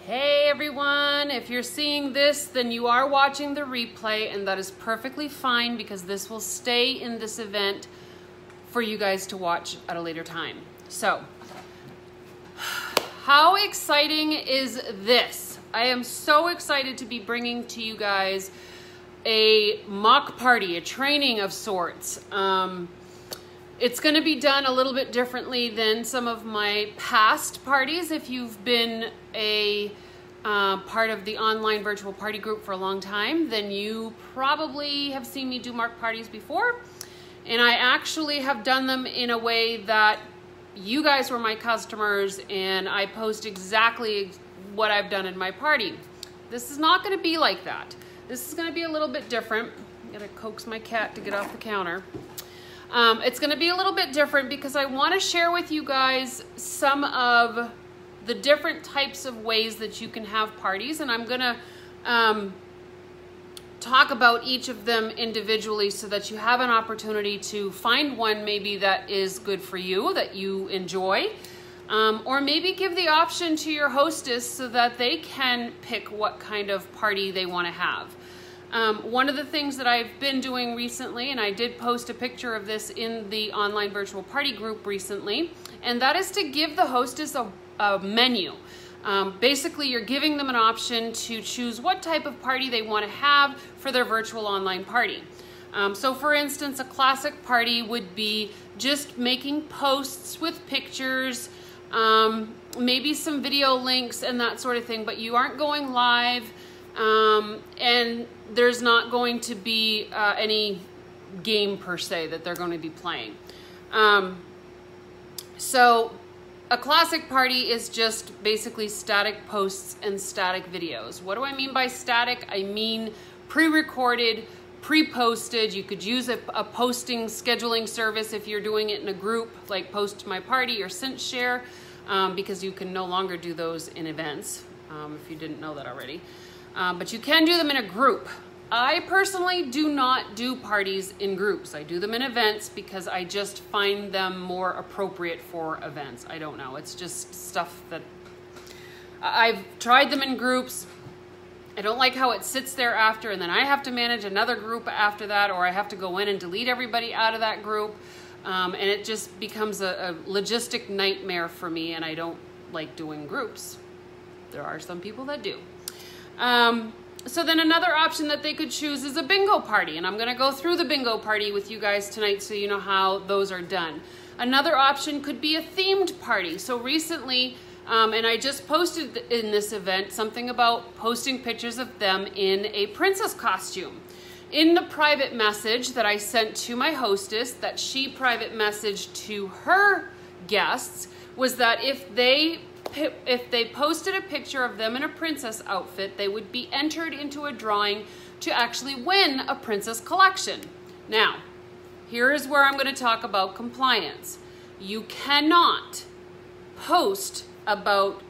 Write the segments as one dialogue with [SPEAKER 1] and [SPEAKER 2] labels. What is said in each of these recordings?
[SPEAKER 1] Hey everyone, if you're seeing this, then you are watching the replay, and that is perfectly fine because this will stay in this event for you guys to watch at a later time. So, how exciting is this? I am so excited to be bringing to you guys a mock party, a training of sorts. It's going to be done a little bit differently than some of my past parties. If you've been a part of the online virtual party group for a long time, then you probably have seen me do mock parties before. And I actually have done them in a way that you guys were my customers and I post exactly what I've done in my party. This is not going to be like that. This is going to be a little bit different. I'm going to coax my cat to get off the counter. It's going to be a little bit different because I want to share with you guys some of the different types of ways that you can have parties, and I'm going to talk about each of them individually so that you have an opportunity to find one maybe that is good for you, that you enjoy, or maybe give the option to your hostess so that they can pick what kind of party they want to have. One of the things that I've been doing recently, and I did post a picture of this in the online virtual party group recently, and that is to give the hostess a menu. Basically, you're giving them an option to choose what type of party they want to have for their virtual online party. So for instance, a classic party would be just making posts with pictures, maybe some video links and that sort of thing, but you aren't going live. And there's not going to be any game per se that they're going to be playing. So a classic party is just basically static posts and static videos. What do I mean by static? I mean pre-recorded, pre-posted. You could use a posting scheduling service if you're doing it in a group like Post My Party or Scentsy, because you can no longer do those in events, if you didn't know that already. But you can do them in a group. I personally do not do parties in groups. I do them in events because I just find them more appropriate for events. I don't know. It's just stuff that I've tried them in groups. I don't like how it sits there after and then I have to manage another group after that, or I have to go in and delete everybody out of that group. And it just becomes a logistic nightmare for me, and I don't like doing groups. There are some people that do. So then another option that they could choose is a bingo party, and I'm going to go through the bingo party with you guys tonight so you know how those are done. Another option could be a themed party. So recently, and I just posted in this event something about posting pictures of them in a princess costume. In the private message that I sent to my hostess, that she private messaged to her guests, was that if they posted a picture of them in a princess outfit, they would be entered into a drawing to actually win a princess collection. Now, here is where I'm going to talk about compliance. You cannot post about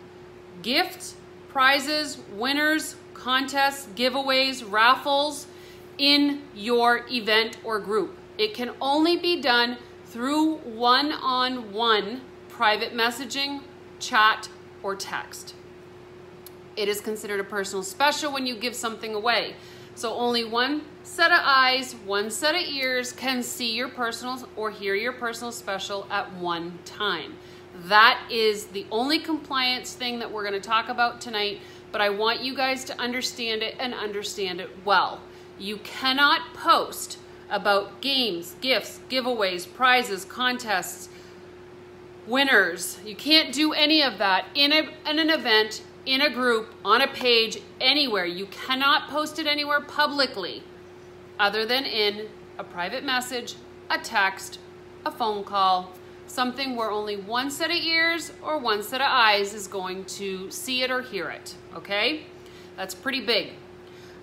[SPEAKER 1] gifts, prizes, winners, contests, giveaways, raffles in your event or group. It can only be done through one-on-one private messaging, chat, or text. It is considered a personal special when you give something away. So only one set of eyes, one set of ears can see your personal or hear your personal special at one time. That is the only compliance thing that we're going to talk about tonight, but I want you guys to understand it and understand it well. You cannot post about games, gifts, giveaways, prizes, contests, winners. You can't do any of that in an event, in a group, on a page, anywhere. You cannot post it anywhere publicly other than in a private message, a text, a phone call, something where only one set of ears or one set of eyes is going to see it or hear it, okay? That's pretty big.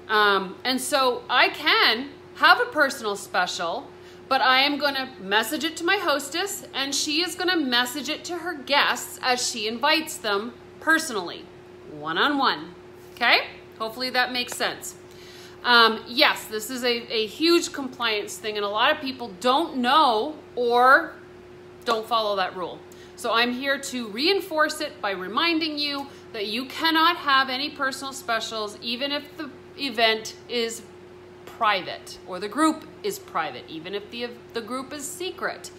[SPEAKER 1] And so I can have a personal special, but I am going to message it to my hostess, and she is going to message it to her guests as she invites them personally, one-on-one, okay? Hopefully that makes sense. Yes, this is a huge compliance thing, and a lot of people don't know or don't follow that rule. So I'm here to reinforce it by reminding you that you cannot have any personal specials even if the event is private or the group is private, even if the group is secret.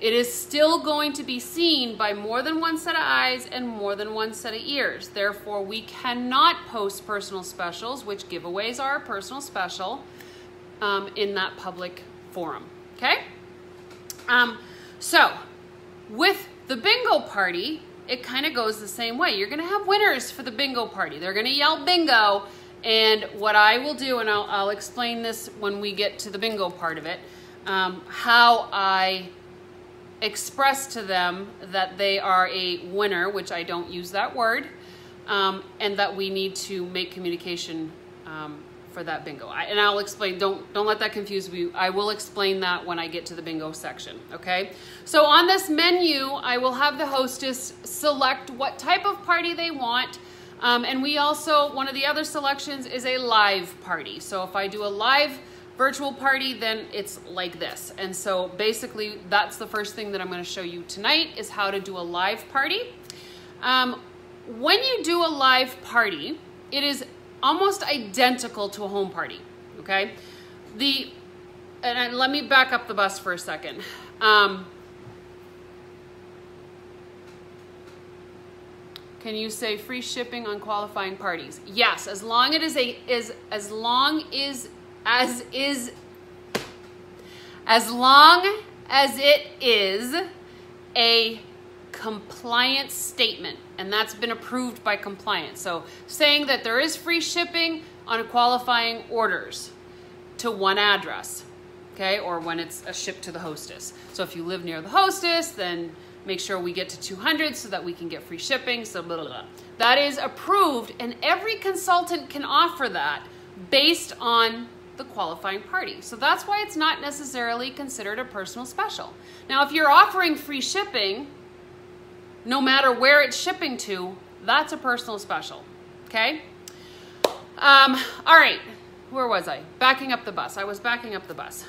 [SPEAKER 1] It is still going to be seen by more than one set of eyes and more than one set of ears. Therefore, we cannot post personal specials, which giveaways are a personal special, in that public forum, okay? So, with the bingo party, it kind of goes the same way. You're gonna have winners for the bingo party. They're gonna yell bingo, and what I will do, and I'll explain this when we get to the bingo part of it, how I express to them that they are a winner, which I don't use that word, and that we need to make communication for that bingo. And I'll explain, don't let that confuse you. I will explain that when I get to the bingo section, okay? So on this menu, I will have the hostess select what type of party they want. And we also, one of the other selections is a live party. So if I do a live virtual party, then it's like this. And so basically that's the first thing that I'm going to show you tonight is how to do a live party. When you do a live party, it is almost identical to a home party, okay? And let me back up the bus for a second. Can you say free shipping on qualifying parties? Yes, as long as it is a compliance statement, and that's been approved by compliance. So saying that there is free shipping on qualifying orders to one address, okay, or when it's a ship to the hostess. So if you live near the hostess, then make sure we get to 200 so that we can get free shipping, so blah, blah, blah. That is approved, and every consultant can offer that based on the qualifying party. So that's why it's not necessarily considered a personal special. Now, if you're offering free shipping, no matter where it's shipping to, that's a personal special, okay? All right, where was I? Backing up the bus. I was backing up the bus.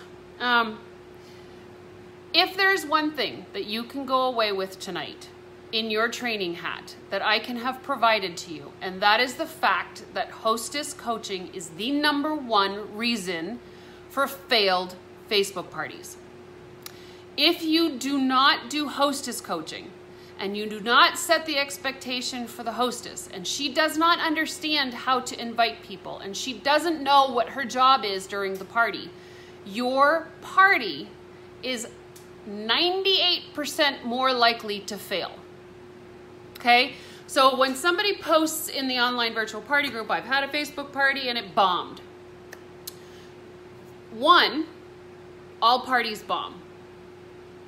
[SPEAKER 1] If there's one thing that you can go away with tonight in your training hat that I can have provided to you, and that is the fact that Hostess Coaching is the #1 reason for failed Facebook parties. If you do not do Hostess Coaching, and you do not set the expectation for the hostess, and she does not understand how to invite people, and she doesn't know what her job is during the party, your party is 98% more likely to fail, okay? So when somebody posts in the online virtual party group, I've had a Facebook party and it bombed. One, all parties bomb.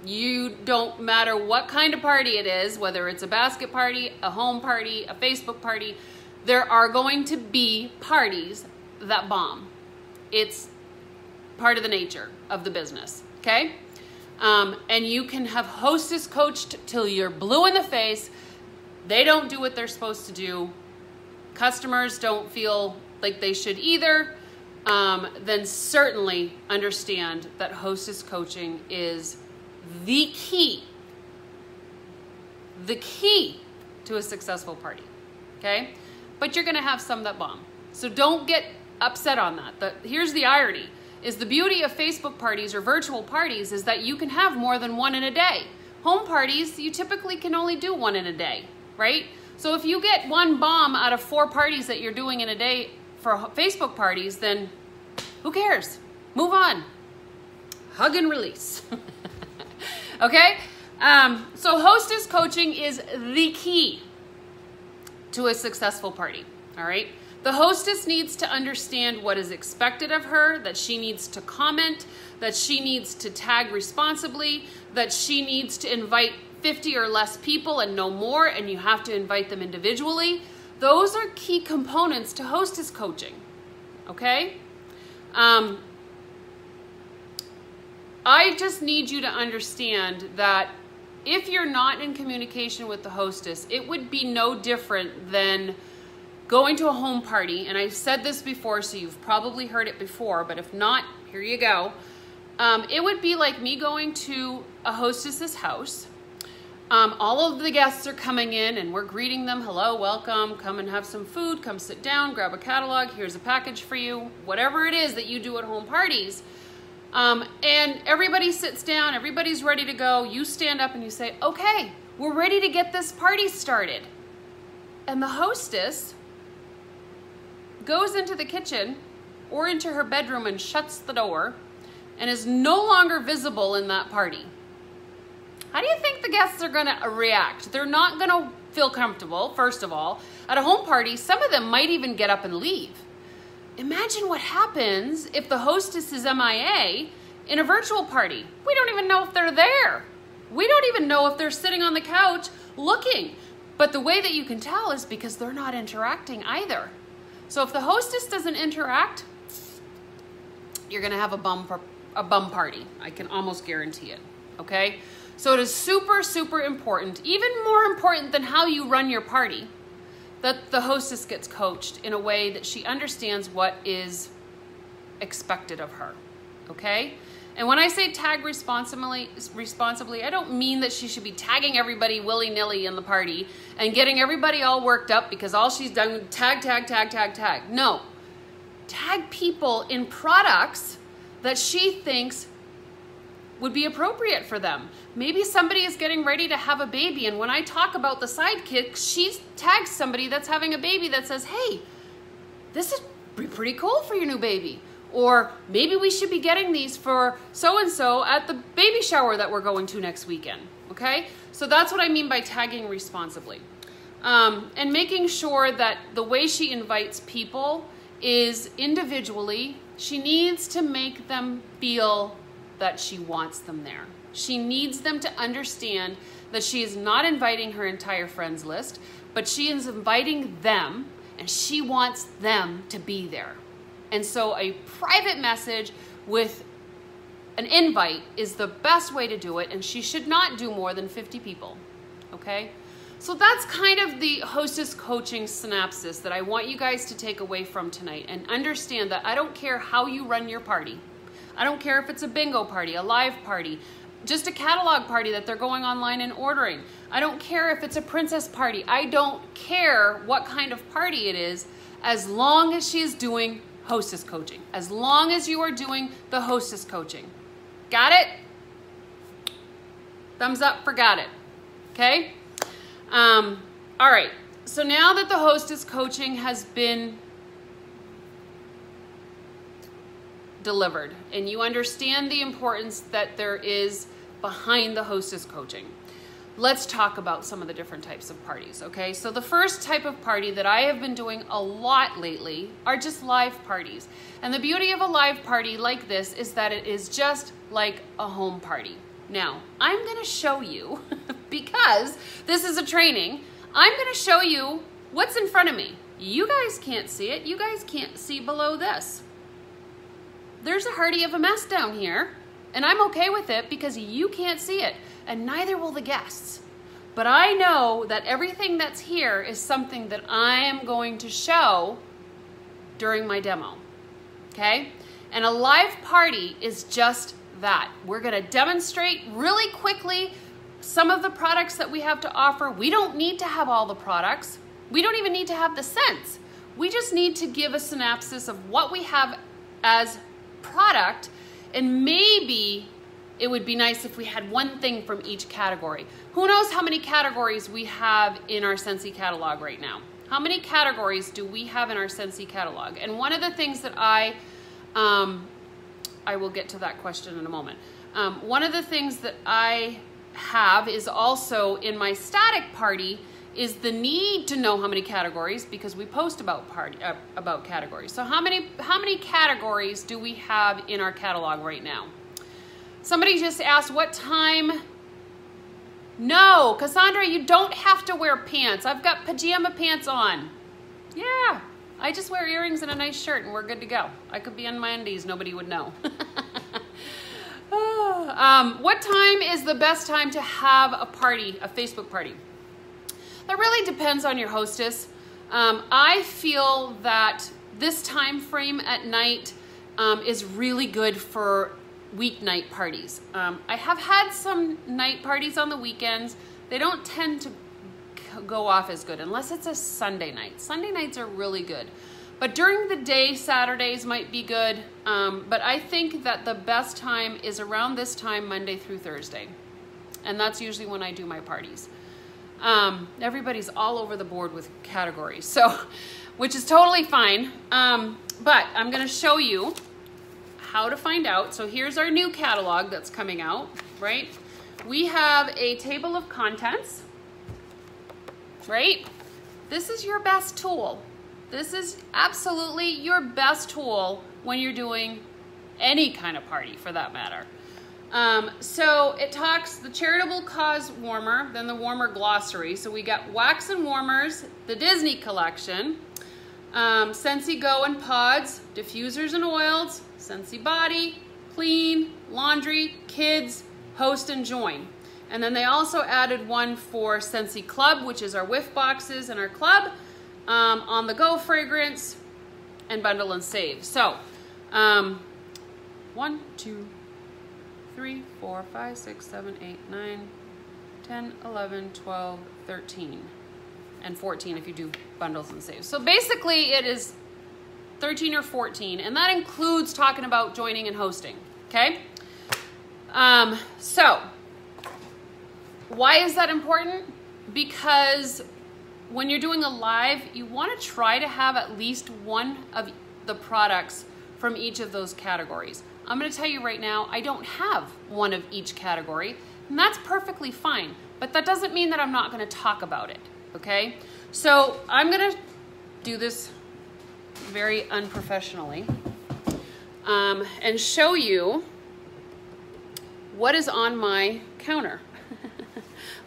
[SPEAKER 1] You don't matter what kind of party it is, whether it's a basket party, a home party, a Facebook party, there are going to be parties that bomb. It's part of the nature of the business, okay? And you can have hostess coached till you're blue in the face. They don't do what they're supposed to do. Customers don't feel like they should either. Then certainly understand that hostess coaching is the key to a successful party, okay? But you're gonna have some that bomb. So don't get upset on that. Here's the irony, is the beauty of Facebook parties or virtual parties is that you can have more than one in a day. Home parties, you typically can only do one in a day, right? So if you get one bomb out of 4 parties that you're doing in a day for Facebook parties, then who cares? Move on. Hug and release. Okay? So hostess coaching is the key to a successful party, all right? The hostess needs to understand what is expected of her, that she needs to comment, that she needs to tag responsibly, that she needs to invite 50 or less people and no more, and you have to invite them individually. Those are key components to hostess coaching, okay? I just need you to understand that if you're not in communication with the hostess, it would be no different than going to a home party, and I've said this before, so you've probably heard it before, but if not, here you go. It would be like me going to a hostess's house, All of the guests are coming in and we're greeting them. Hello, welcome, come and have some food, come sit down, grab a catalog, here's a package for you, whatever it is that you do at home parties. And everybody sits down, everybody's ready to go. You stand up and you say, okay, we're ready to get this party started. And the hostess goes into the kitchen or into her bedroom and shuts the door and is no longer visible in that party. How do you think the guests are going to react? They're not going to feel comfortable, first of all. At a home party, some of them might even get up and leave. Imagine what happens if the hostess is MIA in a virtual party. We don't even know if they're there. We don't even know if they're sitting on the couch looking. But the way that you can tell is because they're not interacting either. So if the hostess doesn't interact, you're going to have a bum party. I can almost guarantee it, okay? So it is super, super important, even more important than how you run your party, that the hostess gets coached in a way that she understands what is expected of her, okay? And when I say tag responsibly, I don't mean that she should be tagging everybody willy-nilly in the party and getting everybody all worked up because all she's done, tag, tag, tag, tag, tag. No, tag people in products that she thinks would be appropriate for them. Maybe somebody is getting ready to have a baby, and when I talk about the sidekick, she tags somebody that's having a baby that says, hey, this is pretty cool for your new baby. Or maybe we should be getting these for so-and-so at the baby shower that we're going to next weekend, okay? So that's what I mean by tagging responsibly. And making sure that the way she invites people is individually. She needs to make them feel that she wants them there. She needs them to understand that she is not inviting her entire friends list, but she is inviting them and she wants them to be there. And so a private message with an invite is the best way to do it, and she should not do more than 50 people, okay? So that's kind of the hostess coaching synopsis that I want you guys to take away from tonight and understand that I don't care how you run your party. I don't care if it's a bingo party, a live party, just a catalog party that they're going online and ordering. I don't care if it's a princess party. I don't care what kind of party it is, as long as she is doing hostess coaching. As long as you are doing the hostess coaching. Got it? Thumbs up for got it. Okay? All right. So now that the hostess coaching has been delivered and you understand the importance that there is behind the hostess coaching, let's talk about some of the different types of parties, okay? So the first type of party that I have been doing a lot lately are just live parties. And the beauty of a live party like this is that it is just like a home party. Now, I'm gonna show you, because this is a training, I'm gonna show you what's in front of me. You guys can't see it. You guys can't see below this. There's a hearty of a mess down here, and I'm okay with it because you can't see it, and neither will the guests. But I know that everything that's here is something that I am going to show during my demo, okay? And a live party is just that. We're gonna demonstrate really quickly some of the products that we have to offer. We don't need to have all the products. We don't even need to have the scents. We just need to give a synopsis of what we have as product, and maybe it would be nice if we had one thing from each category. Who knows how many categories we have in our Scentsy catalog right now? How many categories do we have in our Scentsy catalog? And one of the things that I will get to that question in a moment. One of the things that I have is also in my static party is the need to know how many categories, because we post about categories. So how many categories do we have in our catalog right now? Somebody just asked what time. No, Cassandra, you don't have to wear pants. I've got pajama pants on. Yeah, I just wear earrings and a nice shirt and we're good to go. I could be in my undies, nobody would know. What time is the best time to have a party, a Facebook party? That really depends on your hostess. I feel that this time frame at night is really good for weeknight parties. I have had some night parties on the weekends. they don't tend to go off as good unless it's a Sunday night. Sunday nights are really good. But during the day, Saturdays might be good. But I think that the best time is around this time, Monday through Thursday. And that's usually when I do my parties. Everybody's all over the board with categories, so, which is totally fine. But I'm gonna show you how to find out. So here's our new catalog that's coming out, right? We have a table of contents, right? This is your best tool. This is absolutely your best tool when you're doing any kind of party, for that matter. So it talks the Charitable Cause Warmer, then the Warmer Glossary. So we got wax and warmers, the Disney collection, Scentsy Go and Pods, diffusers and oils, Scentsy Body, Clean, Laundry, Kids, Host and Join. And then they also added one for Scentsy Club, which is our whiff boxes in our club, On the Go fragrance, and Bundle and Save. So 1, 2, 3, 4, 5, 6, 7, 8, 9, 10, 11, 12, 13, and 14 if you do bundles and saves. So basically it is 13 or 14, and that includes talking about joining and hosting, okay? So why is that important? Because when you're doing a live, you want to try to have at least one of the products from each of those categories. I'm going to tell you right now, I don't have one of each category, and that's perfectly fine, but that doesn't mean that I'm not going to talk about it, okay? So I'm going to do this very unprofessionally and show you what is on my counter,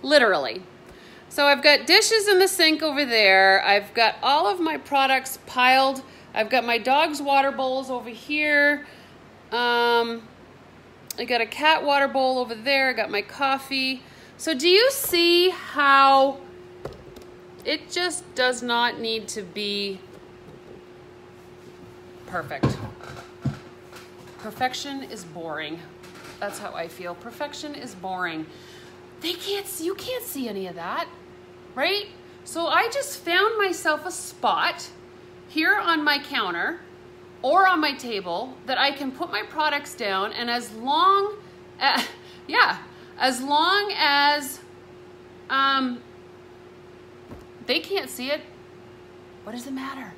[SPEAKER 1] literally. So I've got dishes in the sink over there. I've got all of my products piled. I've got my dog's water bowls over here. I got a cat water bowl over there. I got my coffee. So do you see how it just does not need to be perfect? Perfection is boring. That's how I feel. Perfection is boring. You can't see any of that, right? So I just found myself a spot here on my counter or on my table that I can put my products down, and as long as they can't see it, what does it matter?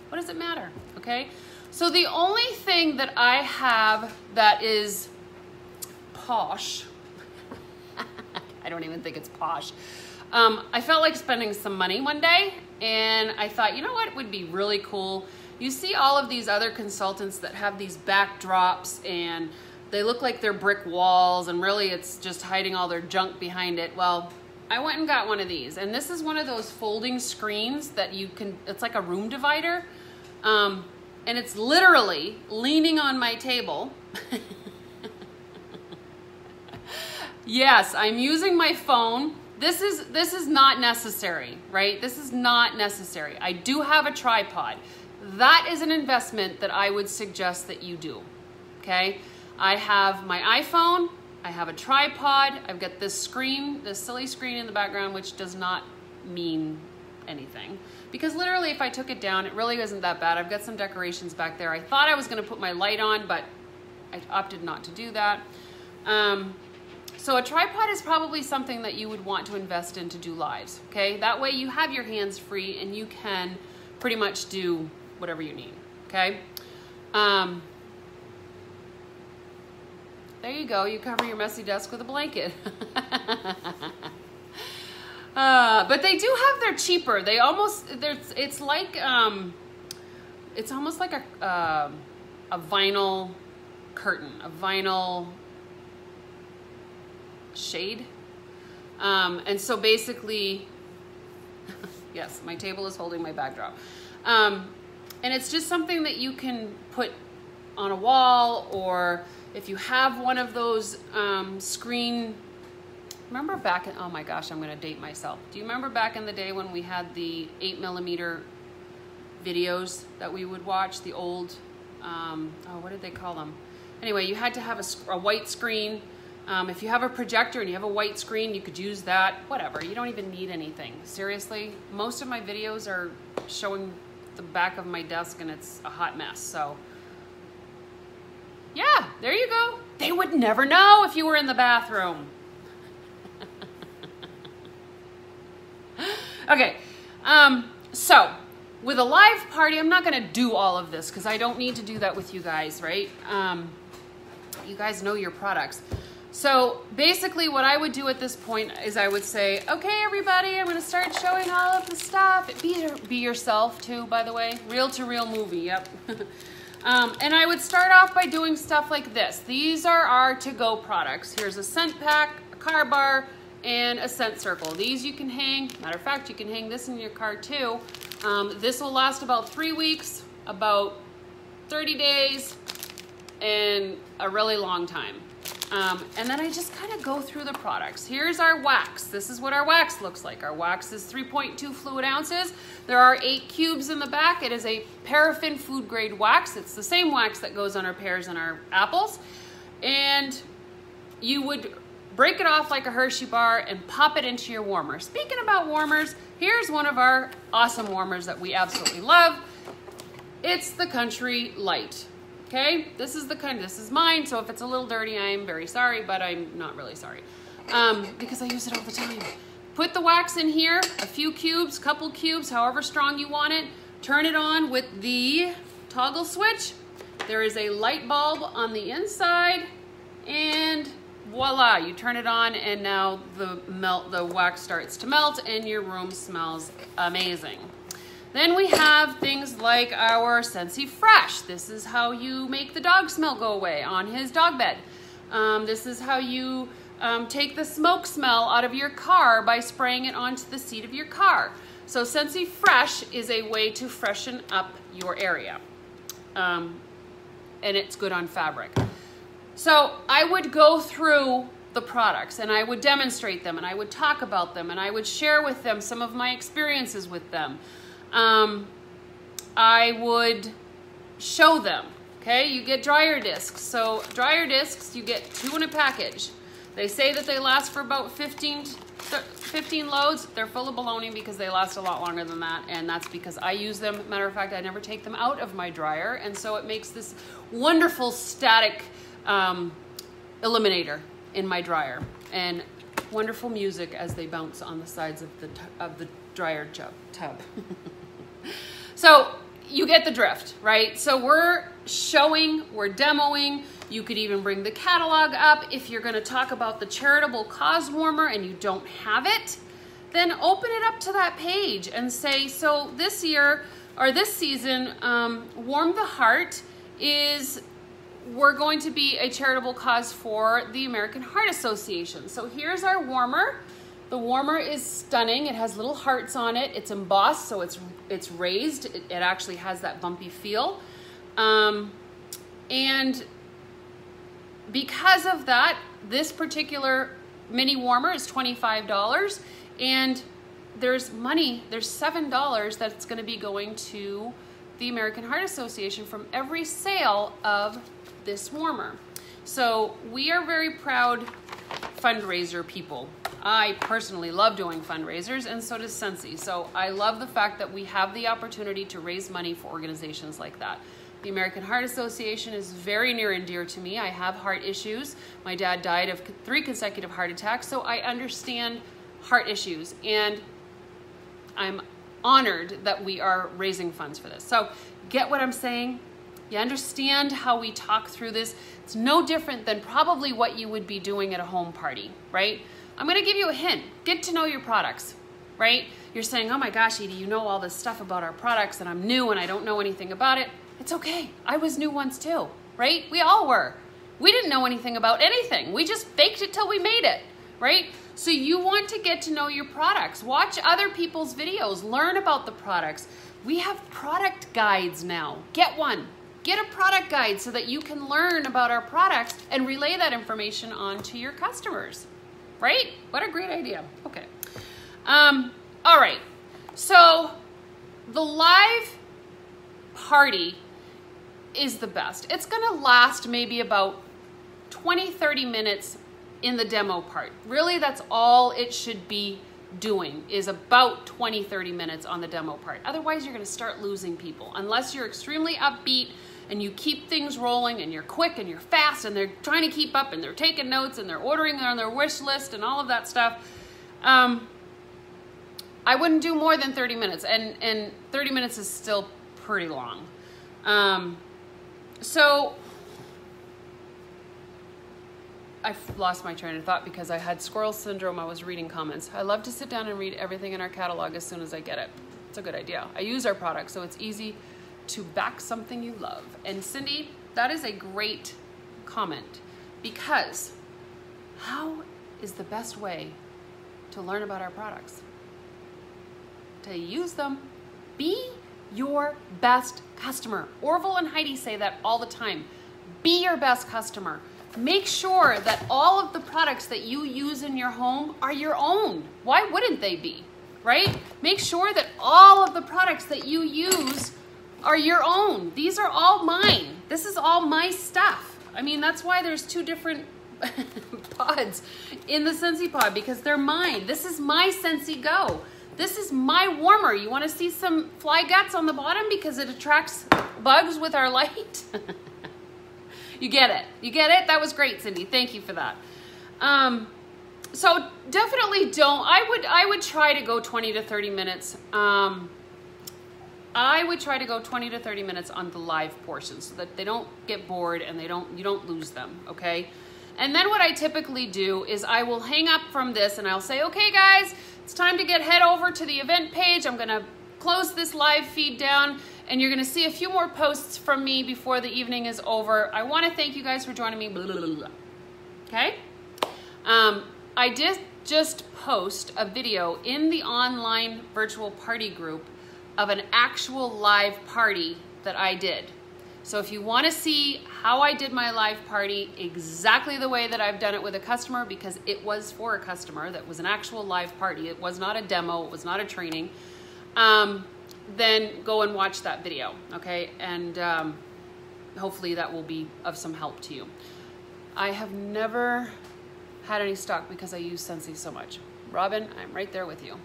[SPEAKER 1] What does it matter, okay? So the only thing that I have that is posh, I don't even think it's posh. I felt like spending some money one day, and I thought, you know what would be really cool? You see all of these other consultants that have these backdrops, and they look like they're brick walls, and really it's just hiding all their junk behind it. Well, I went and got one of these, and this is one of those folding screens that you can, it's like a room divider, and it's literally leaning on my table. Yes, I'm using my phone. This is not necessary, right? This is not necessary. I do have a tripod. That is an investment that I would suggest that you do, okay? I have my iPhone, I have a tripod, I've got this screen, this silly screen in the background, which does not mean anything. Because literally if I took it down, it really isn't that bad. I've got some decorations back there. I thought I was gonna put my light on, but I opted not to do that. So a tripod is probably something that you would want to invest in to do lives, okay? That way you have your hands free and you can pretty much do whatever you need, okay? There you go, you cover your messy desk with a blanket. But they do have their cheaper. They almost, it's almost like a vinyl curtain, a vinyl shade. And so basically, yes, my table is holding my backdrop. And it's just something that you can put on a wall, or if you have one of those screen, remember back in, oh my gosh, I'm gonna date myself. Do you remember back in the day when we had the 8mm videos that we would watch, the old, oh, what did they call them? Anyway, you had to have a white screen, If you have a projector and you have a white screen, you could use that, whatever. You don't even need anything. Seriously, most of my videos are showing the back of my desk and it's a hot mess, so. Yeah, there you go. They would never know if you were in the bathroom. Okay, so with a live party, I'm not gonna do all of this because I don't need to do that with you guys, right? You guys know your products. So basically what I would do at this point is I would say, okay, everybody, I'm gonna start showing all of the stuff. Be yourself too, by the way. Reel to reel movie, yep. And I would start off by doing stuff like this. These are our to-go products. Here's a scent pack, a car bar, and a scent circle. These you can hang, matter of fact, you can hang this in your car too. This will last about 3 weeks, about 30 days, and a really long time. And then I just kind of go through the products. Here's our wax. This is what our wax looks like. Our wax is 3.2 fluid ounces. There are 8 cubes in the back. It is a paraffin food grade wax. It's the same wax that goes on our pears and our apples. And you would break it off like a Hershey bar and pop it into your warmer. Speaking about warmers, here's one of our awesome warmers that we absolutely love. It's the Country Light. Okay, this is mine, so if it's a little dirty, I am very sorry, but I'm not really sorry, because I use it all the time. Put the wax in here, a few cubes, couple cubes, however strong you want it. Turn it on with the toggle switch. There is a light bulb on the inside, and voila, you turn it on, and now the wax starts to melt, and your room smells amazing. Then we have things like our Scentsy Fresh. This is how you make the dog smell go away on his dog bed. This is how you take the smoke smell out of your car by spraying it onto the seat of your car. So Scentsy Fresh is a way to freshen up your area. And it's good on fabric. So I would go through the products and I would demonstrate them and I would talk about them and I would share with them some of my experiences with them. I would show them, okay? You get dryer discs. So dryer discs, you get 2 in a package. They say that they last for about 15 loads. They're full of baloney because they last a lot longer than that, and that's because I use them. Matter of fact, I never take them out of my dryer, and so it makes this wonderful static eliminator in my dryer, and wonderful music as they bounce on the sides of the dryer tub. So you get the drift, right? So we're showing, we're demoing. You could even bring the catalog up. If you're gonna talk about the Charitable cause warmer and you don't have it, then open it up to that page and say, so this year, or this season, Warm the Heart we're going to be a charitable cause for the American Heart Association. So here's our warmer. The warmer is stunning. It has little hearts on it. It's embossed, so it's raised. It actually has that bumpy feel. And because of that, this particular mini warmer is $25, and there's money, there's $7 that's gonna be going to the American Heart Association from every sale of this warmer. So we are very proud fundraiser people. I personally love doing fundraisers, and so does Scentsy. So I love the fact that we have the opportunity to raise money for organizations like that. The American Heart Association is very near and dear to me. I have heart issues. My dad died of 3 consecutive heart attacks, so I understand heart issues, and I'm honored that we are raising funds for this. So get what I'm saying? You understand how we talk through this? It's no different than probably what you would be doing at a home party, right? I'm gonna give you a hint. Get to know your products, right? You're saying, oh my gosh, Edie, you know all this stuff about our products and I'm new and I don't know anything about it. It's okay, I was new once too, right? We all were. We didn't know anything about anything. We just faked it till we made it, right? So you want to get to know your products. Watch other people's videos, learn about the products. We have product guides now. Get one. Get a product guide so that you can learn about our products and relay that information on to your customers, right? What a great idea. Okay. All right. So the live party is the best. It's going to last maybe about 20, 30 minutes in the demo part. Really, that's all it should be doing, is about 20-30 minutes on the demo part. Otherwise, you're going to start losing people. Unless you're extremely upbeat and you keep things rolling and you're quick and you're fast and they're trying to keep up and they're taking notes and they're ordering on their wish list and all of that stuff, I wouldn't do more than 30 minutes. And 30 minutes is still pretty long. So I've lost my train of thought because I had squirrel syndrome. I was reading comments. I love to sit down and read everything in our catalog as soon as I get it. It's a good idea. I use our products, so it's easy to back something you love. And Cindy, that is a great comment, because how is the best way to learn about our products? To use them. Be your best customer. Orville and Heidi say that all the time. Be your best customer. Make sure that all of the products that you use in your home are your own. Why wouldn't they be, right? Make sure that all of the products that you use are your own. These are all mine. This is all my stuff. I mean, that's why there's two different pods in the Scentsy pod, because they're mine. This is my Scentsy Go. This is my warmer. You want to see some fly guts on the bottom because it attracts bugs with our light? You get it. You get it? That was great, Cindy. Thank you for that. So definitely don't. I would try to go 20 to 30 minutes. I would try to go 20 to 30 minutes on the live portion so that they don't get bored and you don't lose them, okay? And then what I typically do is I will hang up from this and I'll say, okay guys, it's time to head over to the event page. I'm gonna close this live feed down and you're gonna see a few more posts from me before the evening is over. I wanna thank you guys for joining me, blah, blah, blah, blah. Okay? I did just post a video in the online virtual party group of an actual live party that I did. So if you want to see how I did my live party exactly the way that I've done it with a customer, because it was for a customer, that was an actual live party, it was not a demo, it was not a training, then go and watch that video, okay? And hopefully that will be of some help to you. I have never had any stock because I use Scentsy so much. Robin, I'm right there with you.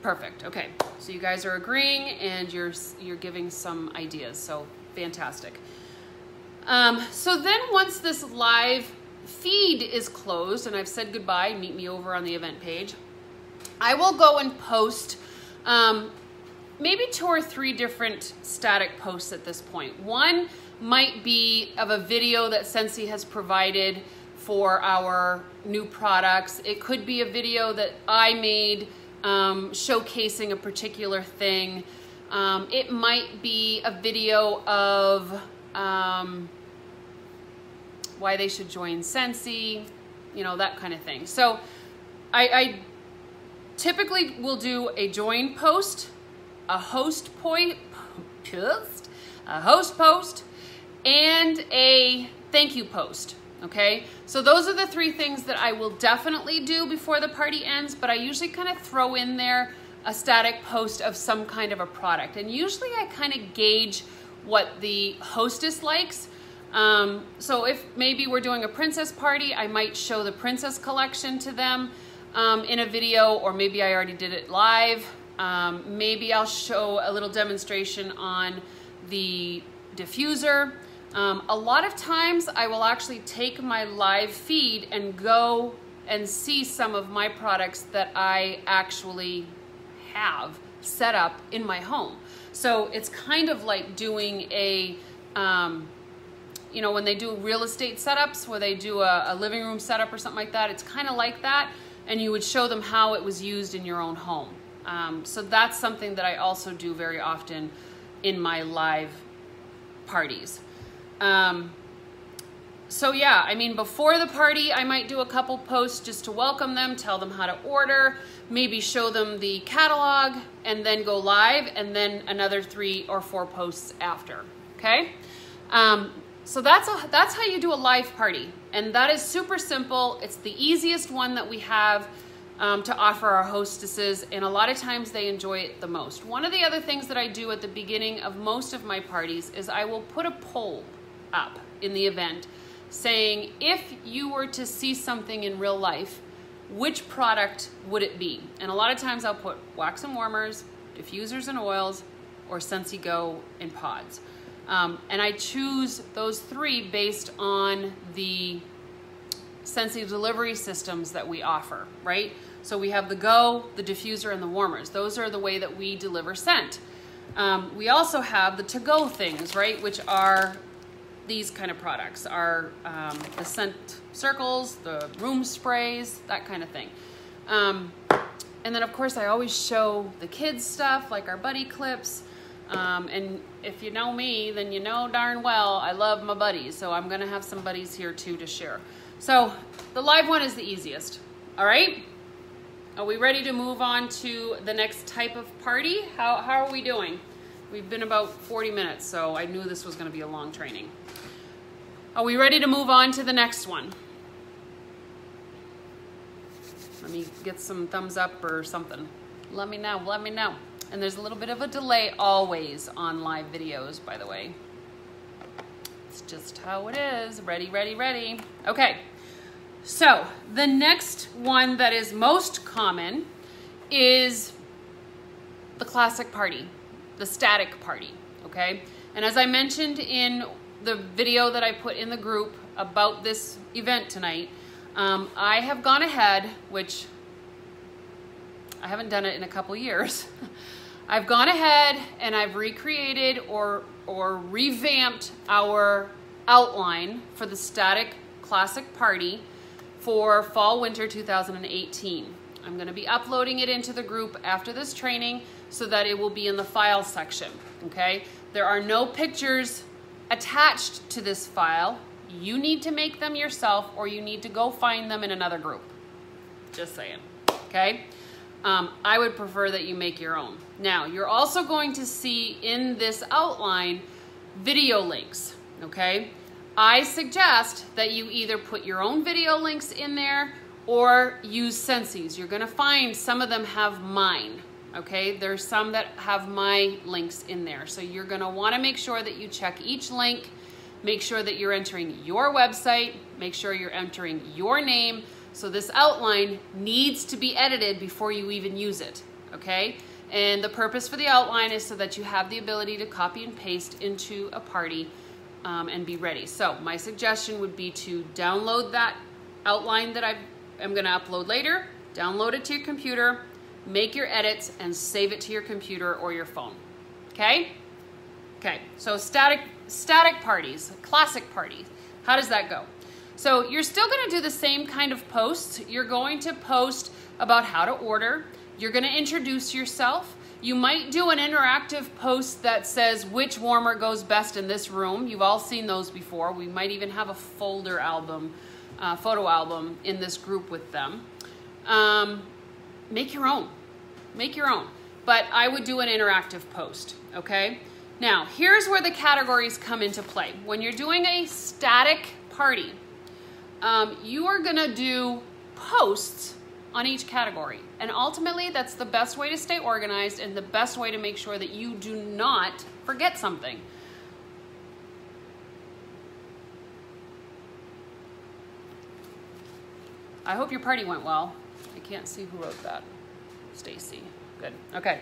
[SPEAKER 1] Perfect. Okay, so you guys are agreeing and you're giving some ideas, so fantastic. So then once this live feed is closed and I've said goodbye, meet me over on the event page, I will go and post maybe 2 or 3 different static posts at this point. One might be of a video that Scentsy has provided for our new products. It could be a video that I made showcasing a particular thing. It might be a video of why they should join Scentsy, you know, that kind of thing. So I typically will do a join post, a host post, and a thank you post. Okay, so those are the 3 things that I will definitely do before the party ends, but I usually kind of throw in there a static post of some kind of a product. And usually I kind of gauge what the hostess likes. So if maybe we're doing a princess party, I might show the princess collection to them in a video, or maybe I already did it live. Maybe I'll show a little demonstration on the diffuser. A lot of times I will actually take my live feed and go and see some of my products that I actually have set up in my home. So it's kind of like doing a, you know, when they do real estate setups, where they do a living room setup or something like that, it's kind of like that. And you would show them how it was used in your own home. So that's something that I also do very often in my live parties. So yeah, I mean, before the party, I might do a couple posts just to welcome them, tell them how to order, maybe show them the catalog, and then go live, and then another 3 or 4 posts after, okay? So that's how you do a live party, and that is super simple. It's the easiest one that we have to offer our hostesses, and a lot of times they enjoy it the most. One of the other things that I do at the beginning of most of my parties is I will put a poll up in the event saying, if you were to see something in real life, which product would it be? And a lot of times I'll put wax and warmers, diffusers and oils, or Scentsy Go in pods. And I choose those three based on the Scentsy delivery systems that we offer, right? So we have the Go, the diffuser, and the warmers. Those are the way that we deliver scent. We also have the to-go things, right? Which are these kind of products, are the scent circles, the room sprays, that kind of thing. And then of course I always show the kids stuff, like our buddy clips. And if you know me, then you know darn well I love my buddies. So I'm gonna have some buddies here too to share. So the live one is the easiest, all right? Are we ready to move on to the next type of party? How are we doing? We've been about 40 minutes, so I knew this was gonna be a long training. Are we ready to move on to the next one? Let me get some thumbs up or something. Let me know, let me know. And there's a little bit of a delay always on live videos, by the way. It's just how it is. Ready, ready, ready. Okay, so the next one that is most common is the classic party, the static party, okay? And as I mentioned in the video that I put in the group about this event tonight, I have gone ahead, which I haven't done it in a couple years. I've gone ahead and I've recreated or revamped our outline for the static classic party for fall winter 2018. I'm going to be uploading it into the group after this training so that it will be in the file section, okay? There are no pictures attached to this file. You need to make them yourself, or you need to go find them in another group. Just saying, okay? I would prefer that you make your own. Now, you're also going to see in this outline video links, okay? I suggest that you either put your own video links in there or use Scentsy's. You're gonna find some of them have mine, okay? There's some that have my links in there. So you're gonna wanna make sure that you check each link, make sure that you're entering your website, make sure you're entering your name. So this outline needs to be edited before you even use it, okay? And the purpose for the outline is so that you have the ability to copy and paste into a party and be ready. So my suggestion would be to download that outline that I'm gonna upload later, download it to your computer, make your edits, and save it to your computer or your phone, okay? Okay, so static parties, classic parties, how does that go? So you're still gonna do the same kind of posts. You're going to post about how to order. You're gonna introduce yourself. You might do an interactive post that says which warmer goes best in this room. You've all seen those before. We might even have a folder album, photo album in this group with them. Make your own, make your own. But I would do an interactive post, okay? Now, here's where the categories come into play. When you're doing a static party, you are gonna do posts on each category. And ultimately, that's the best way to stay organized and the best way to make sure that you do not forget something. I hope your party went well. I can't see who wrote that. Stacy, good, okay.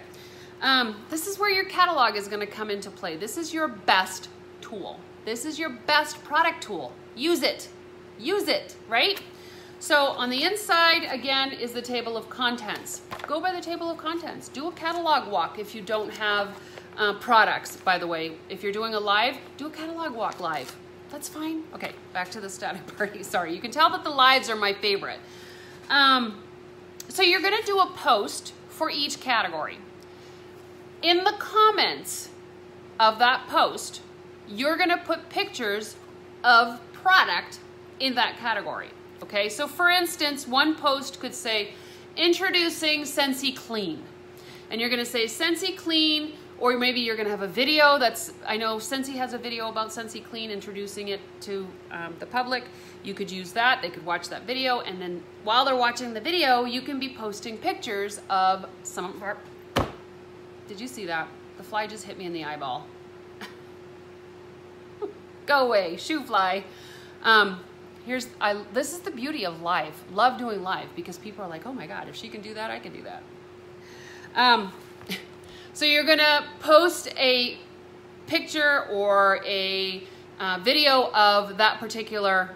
[SPEAKER 1] This is where your catalog is gonna come into play. This is your best tool. This is your best product tool. Use it, right? So on the inside, again, is the table of contents. Go by the table of contents. Do a catalog walk if you don't have products, by the way. If you're doing a live, do a catalog walk live. That's fine. Okay, back to the static party. Sorry, you can tell that the lives are my favorite. So you're gonna do a post for each category. In the comments of that post, you're gonna put pictures of product in that category, okay? So for instance, one post could say, introducing Scentsy Clean. And you're gonna say Scentsy Clean, or maybe you're gonna have a video that's, I know Scentsy has a video about Scentsy Clean, introducing it to the public. You could use that, they could watch that video, and then while they're watching the video, you can be posting pictures of some of our, did you see that? The fly just hit me in the eyeball. Go away, shoe fly. This is the beauty of live. Love doing live because people are like, oh my God, if she can do that, I can do that. So you're gonna post a picture or a video of that particular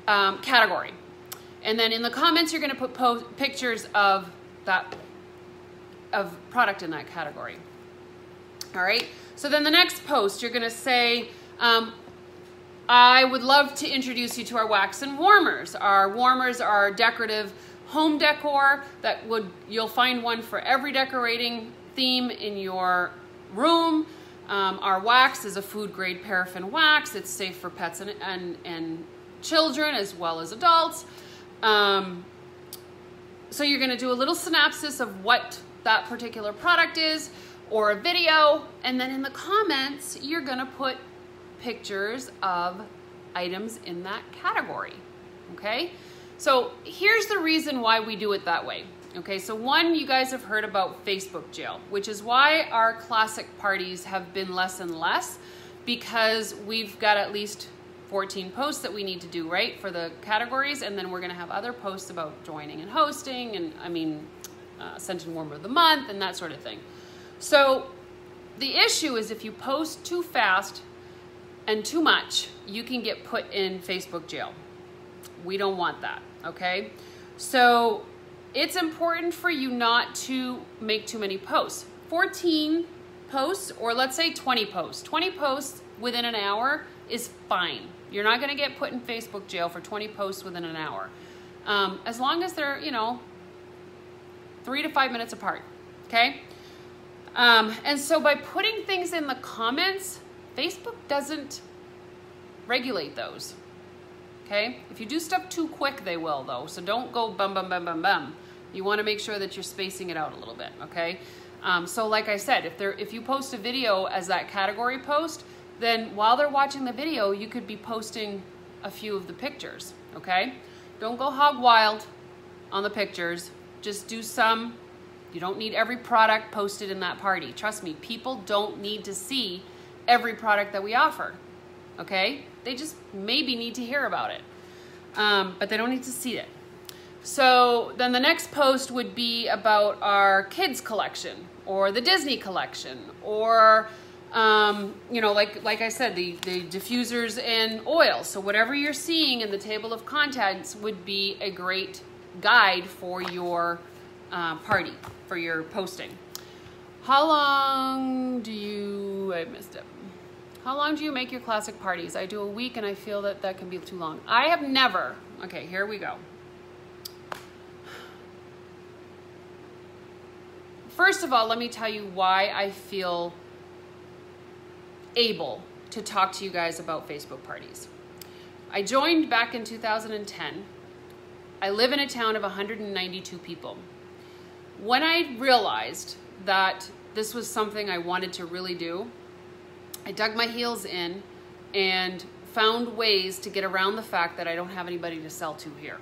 [SPEAKER 1] category, and then in the comments you're going to put pictures of product in that category. All right, so then the next post you're going to say, I would love to introduce you to our wax and warmers. Our warmers are decorative home decor you'll find one for every decorating theme in your room. Our wax is a food-grade paraffin wax. It's safe for pets and children as well as adults. So you're going to do a little synopsis of what that particular product is or a video, and then in the comments you're going to put pictures of items in that category. Okay? So here's the reason why we do it that way. Okay, so one, you guys have heard about Facebook jail, which is why our classic parties have been less and less, because we've got at least 14 posts that we need to do, right, for the categories, and then we're going to have other posts about joining and hosting, and Scent and Warmer of the Month, and that sort of thing. So the issue is if you post too fast and too much, you can get put in Facebook jail. We don't want that, okay? So it's important for you not to make too many posts. 14 posts, or let's say 20 posts. 20 posts within an hour is fine. You're not gonna get put in Facebook jail for 20 posts within an hour. As long as they're, 3 to 5 minutes apart, okay? And so by putting things in the comments, Facebook doesn't regulate those, okay? If you do stuff too quick, they will though, so don't go bum, bum, bum, bum, bum. You want to make sure that you're spacing it out a little bit, okay? So like I said, if you post a video as that category post, then while they're watching the video, you could be posting a few of the pictures, okay? Don't go hog wild on the pictures. Just do some. You don't need every product posted in that party. Trust me, people don't need to see every product that we offer, okay? They just maybe need to hear about it, but they don't need to see it. So then the next post would be about our kids collection or the Disney collection, or like I said, the diffusers and oils. So whatever you're seeing in the table of contents would be a great guide for your party, for your posting. How long do you make your classic parties? I do a week and I feel that can be too long. I have never, okay, here we go. First of all, let me tell you why I feel able to talk to you guys about Facebook parties. I joined back in 2010. I live in a town of 192 people. When I realized that this was something I wanted to really do, I dug my heels in and found ways to get around the fact that I don't have anybody to sell to here,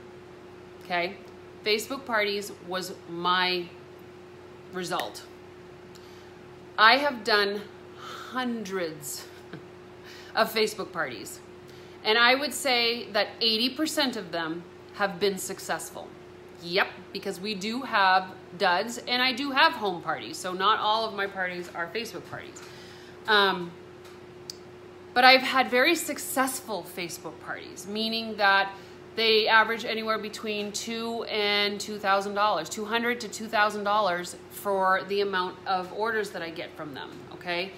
[SPEAKER 1] okay? Facebook parties was my result. I have done hundreds of Facebook parties, and I would say that 80% of them have been successful. Yep, because we do have duds, and I do have home parties, so not all of my parties are Facebook parties. But I've had very successful Facebook parties, meaning that they average anywhere between $2,000 and $2,000, $200 to $2,000 for the amount of orders that I get from them, okay?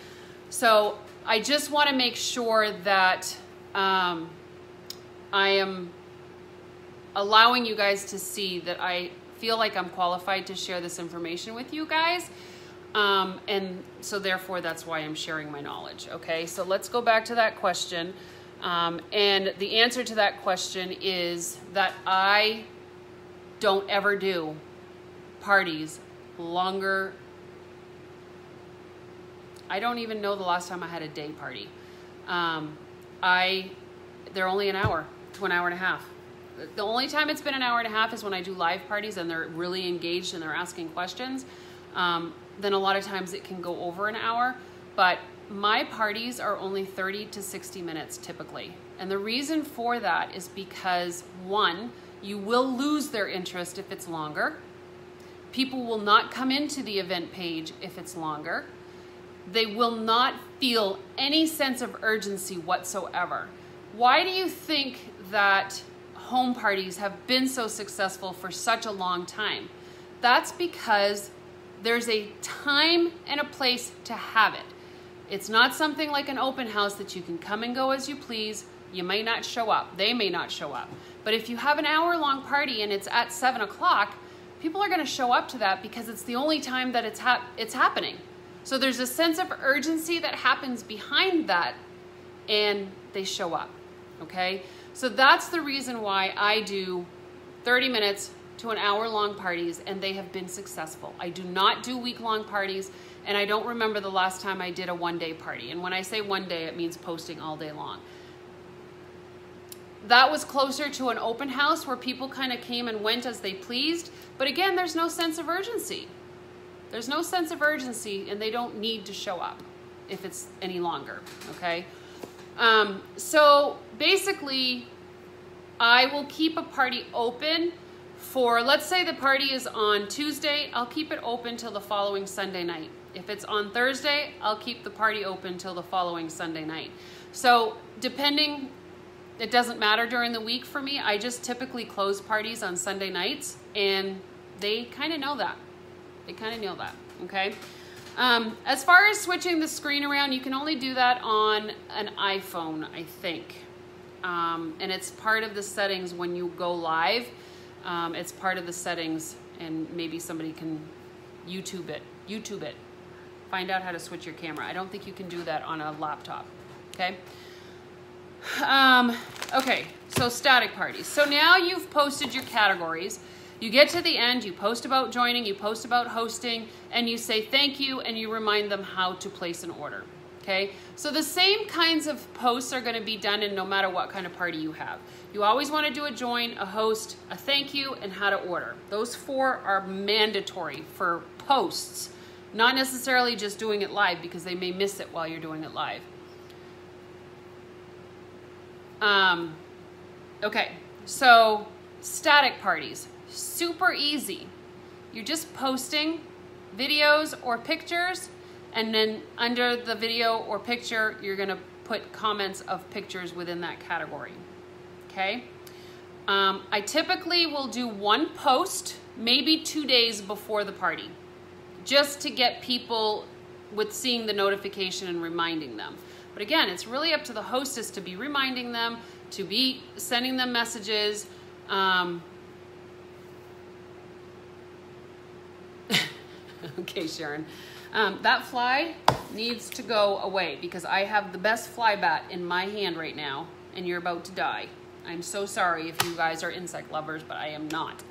[SPEAKER 1] So I just want to make sure that I am allowing you guys to see that I feel like I'm qualified to share this information with you guys. And so therefore, that's why I'm sharing my knowledge, okay? So let's go back to that question. And the answer to that question is that I don't ever do parties longer. I don't even know the last time I had a day party. They're only an hour to an hour and a half. The only time it's been an hour and a half is when I do live parties and they're really engaged and they're asking questions. Then a lot of times it can go over an hour, but my parties are only 30 to 60 minutes typically. And the reason for that is because, one, you will lose their interest if it's longer. People will not come into the event page if it's longer. They will not feel any sense of urgency whatsoever. Why do you think that home parties have been so successful for such a long time? That's because there's a time and a place to have it. It's not something like an open house that you can come and go as you please. You may not show up. They may not show up. But if you have an hour-long party and it's at 7 o'clock, people are going to show up to that because it's the only time that it's happening. So there's a sense of urgency that happens behind that, and they show up, okay? So that's the reason why I do 30 minutes to an hour-long parties, and they have been successful. I do not do week-long parties, and I don't remember the last time I did a one-day party. And when I say one day, it means posting all day long. That was closer to an open house where people kind of came and went as they pleased. But again, there's no sense of urgency. There's no sense of urgency, and they don't need to show up if it's any longer, okay? So basically, I will keep a party open for, let's say the party is on Tuesday, I'll keep it open till the following Sunday night. If it's on Thursday, I'll keep the party open till the following Sunday night. So depending, it doesn't matter during the week for me. I just typically close parties on Sunday nights, and they kind of know that. They kind of know that, okay? As far as switching the screen around, you can only do that on an iPhone, I think. And it's part of the settings when you go live. It's part of the settings, and maybe somebody can YouTube it. Find out how to switch your camera. I don't think you can do that on a laptop, okay? Okay, so static parties. So now you've posted your categories. You get to the end, you post about joining, you post about hosting, and you say thank you, and you remind them how to place an order, okay? So the same kinds of posts are gonna be done in no matter what kind of party you have. You always wanna do a join, a host, a thank you, and how to order. Those 4 are mandatory for posts, not necessarily just doing it live because they may miss it while you're doing it live. Okay, so static parties. Super easy. You're just posting videos or pictures, and then under the video or picture, you're gonna put comments of pictures within that category, okay? I typically will do 1 post, maybe 2 days before the party, just to get people with seeing the notification and reminding them. But again, it's really up to the hostess to be reminding them, to be sending them messages. Okay, Sharon. That fly needs to go away because I have the best fly bat in my hand right now, and you're about to die. I'm so sorry if you guys are insect lovers, but I am not.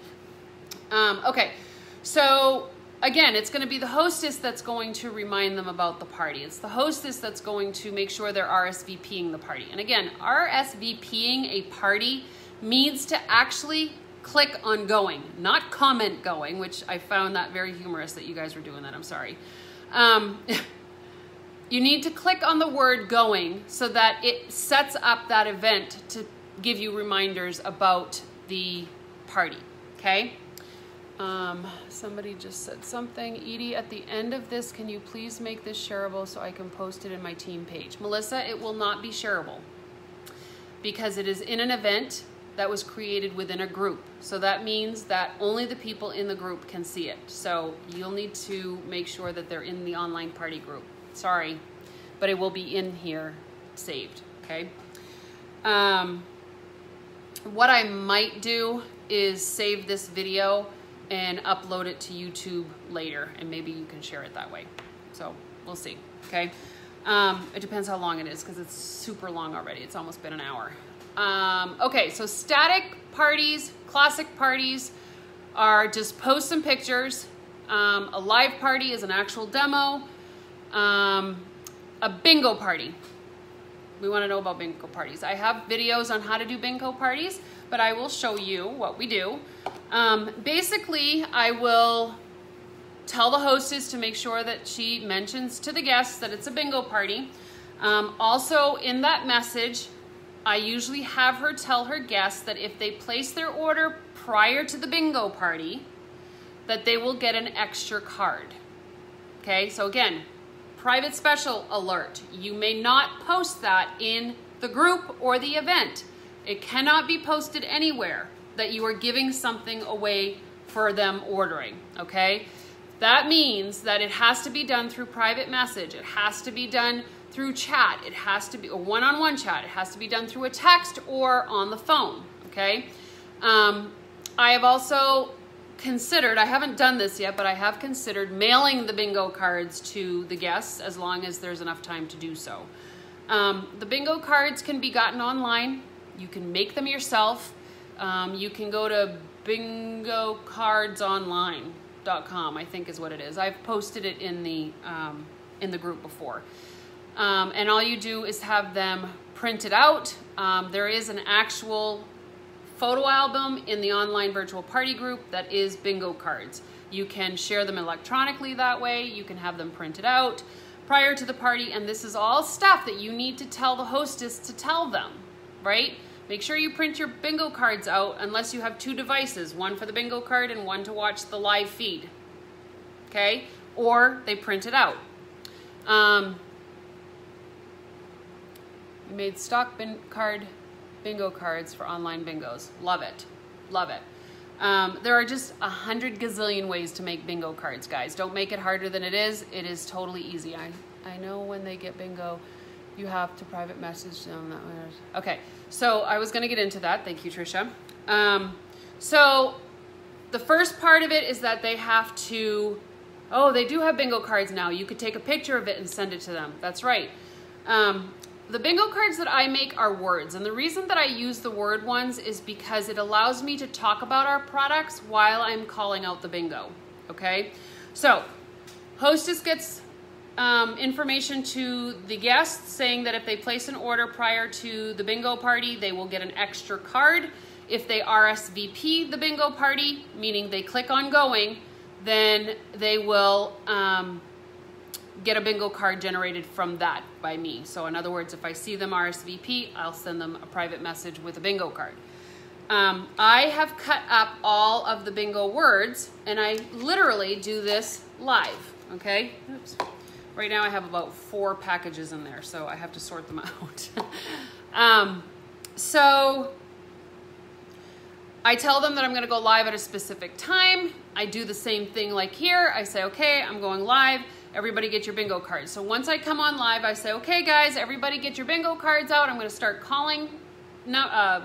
[SPEAKER 1] Okay, so again, it's going to be the hostess that's going to remind them about the party. It's the hostess that's going to make sure they're RSVPing the party. And again, RSVPing a party means to actually click on going, not comment going, which I found that very humorous that you guys were doing that. I'm sorry. You need to click on the word going so that it sets up that event to give you reminders about the party, okay? Somebody just said something. Edie, at the end of this, can you please make this shareable so I can post it in my team page? Melissa, it will not be shareable because it is in an event that was created within a group. So that means that only the people in the group can see it. So you'll need to make sure that they're in the online party group. Sorry, but it will be in here saved, okay? What I might do is save this video and upload it to YouTube later, and maybe you can share it that way. So we'll see, okay? It depends how long it is because it's super long already. It's almost been an hour. Okay, so static parties, classic parties are just post some pictures. A live party is an actual demo. A bingo party. We want to know about bingo parties. I have videos on how to do bingo parties, but I will show you what we do. Basically, I will tell the hostess to make sure that she mentions to the guests that it's a bingo party. Also in that message, I usually have her tell her guests that if they place their order prior to the bingo party, that they will get an extra card. Okay, so again, private special alert. You may not post that in the group or the event. It cannot be posted anywhere that you are giving something away for them ordering, okay? That means that it has to be done through private message. It has to be done through chat. It has to be a one-on-one chat. It has to be done through a text or on the phone, okay? I have also considered, I haven't done this yet, but I have considered mailing the bingo cards to the guests as long as there's enough time to do so. The bingo cards can be gotten online. You can make them yourself. You can go to bingocardsonline.com, I think is what it is. I've posted it in the group before. And all you do is have them printed out. There is an actual photo album in the online virtual party group that is bingo cards. You can share them electronically that way. You can have them printed out prior to the party, and this is all stuff that you need to tell the hostess to tell them, right? Make sure you print your bingo cards out unless you have two devices, one for the bingo card and one to watch the live feed, okay? Or they print it out. We made stock bingo cards for online bingos. Love it, love it. There are just 100 gazillion ways to make bingo cards, guys. Don't make it harder than it is. It is totally easy. I know when they get bingo, you have to private message them. That matters. Okay, so I was going to get into that. Thank you, Tricia. So the first part of it is that they have to, oh, they do have bingo cards now. You could take a picture of it and send it to them. That's right. The bingo cards that I make are words, and the reason that I use the word ones is because it allows me to talk about our products while I'm calling out the bingo, okay? So, hostess gets information to the guests saying that if they place an order prior to the bingo party, they will get an extra card. If they RSVP the bingo party, meaning they click on going, then they will get a bingo card generated from that by me. So in other words, if I see them RSVP, I'll send them a private message with a bingo card. I have cut up all of the bingo words, and I literally do this live, okay? Oops. Right now I have about 4 packages in there, so I have to sort them out. So I tell them that I'm gonna go live at a specific time. I do the same thing like here. I say, okay, I'm going live. Everybody get your bingo cards. So once I come on live, I say, okay guys, everybody get your bingo cards out. I'm gonna start calling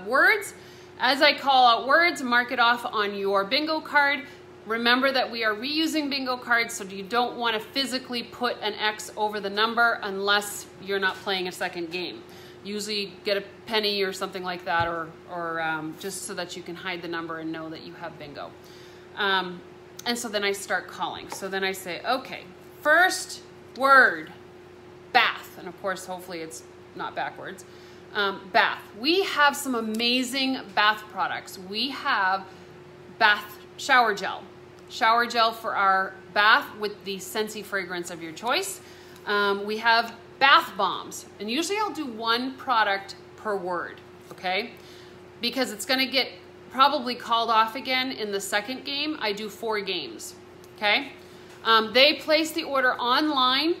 [SPEAKER 1] words. As I call out words, mark it off on your bingo card. Remember that we are reusing bingo cards, so you don't wanna physically put an X over the number unless you're not playing a second game. Usually get a penny or something like that, or just so that you can hide the number and know that you have bingo. And so then I start calling. So then I say, okay, first word, bath. And of course, hopefully it's not backwards. Bath. We have some amazing bath products. We have bath shower gel. Shower gel for our bath with the Scentsy fragrance of your choice. We have bath bombs. And usually I'll do 1 product per word, okay? Because it's gonna get probably called off again in the second game. I do 4 games, okay? They place the order online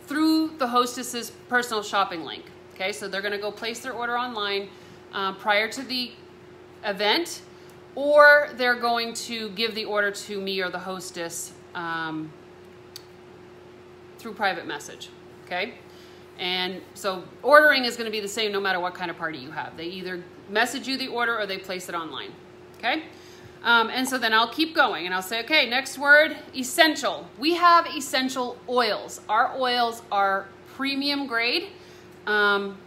[SPEAKER 1] through the hostess's personal shopping link. Okay, so they're gonna go place their order online prior to the event, or they're going to give the order to me or the hostess through private message, okay? And so ordering is gonna be the same no matter what kind of party you have. They either message you the order or they place it online, okay? And so then I'll keep going and I'll say, okay, next word, essential. We have essential oils. Our oils are premium grade, and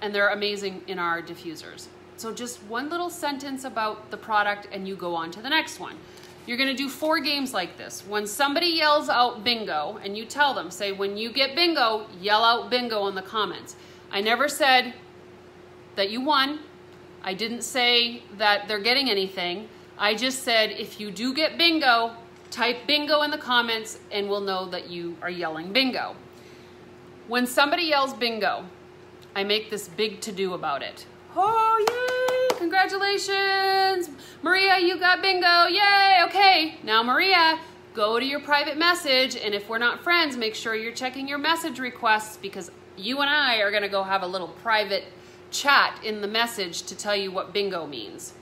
[SPEAKER 1] they're amazing in our diffusers. So just 1 little sentence about the product and you go on to the next one. You're gonna do 4 games like this. When somebody yells out bingo and you tell them, say, when you get bingo, yell out bingo in the comments. I never said that you won. I didn't say that they're getting anything. I just said, if you do get bingo, type bingo in the comments and we'll know that you are yelling bingo. When somebody yells bingo, I make this big to-do about it. Oh, yay, congratulations. Maria, you got bingo, yay, okay. Now Maria, go to your private message, and if we're not friends, make sure you're checking your message requests, because you and I are gonna go have a little private chat in the message to tell you what bingo means.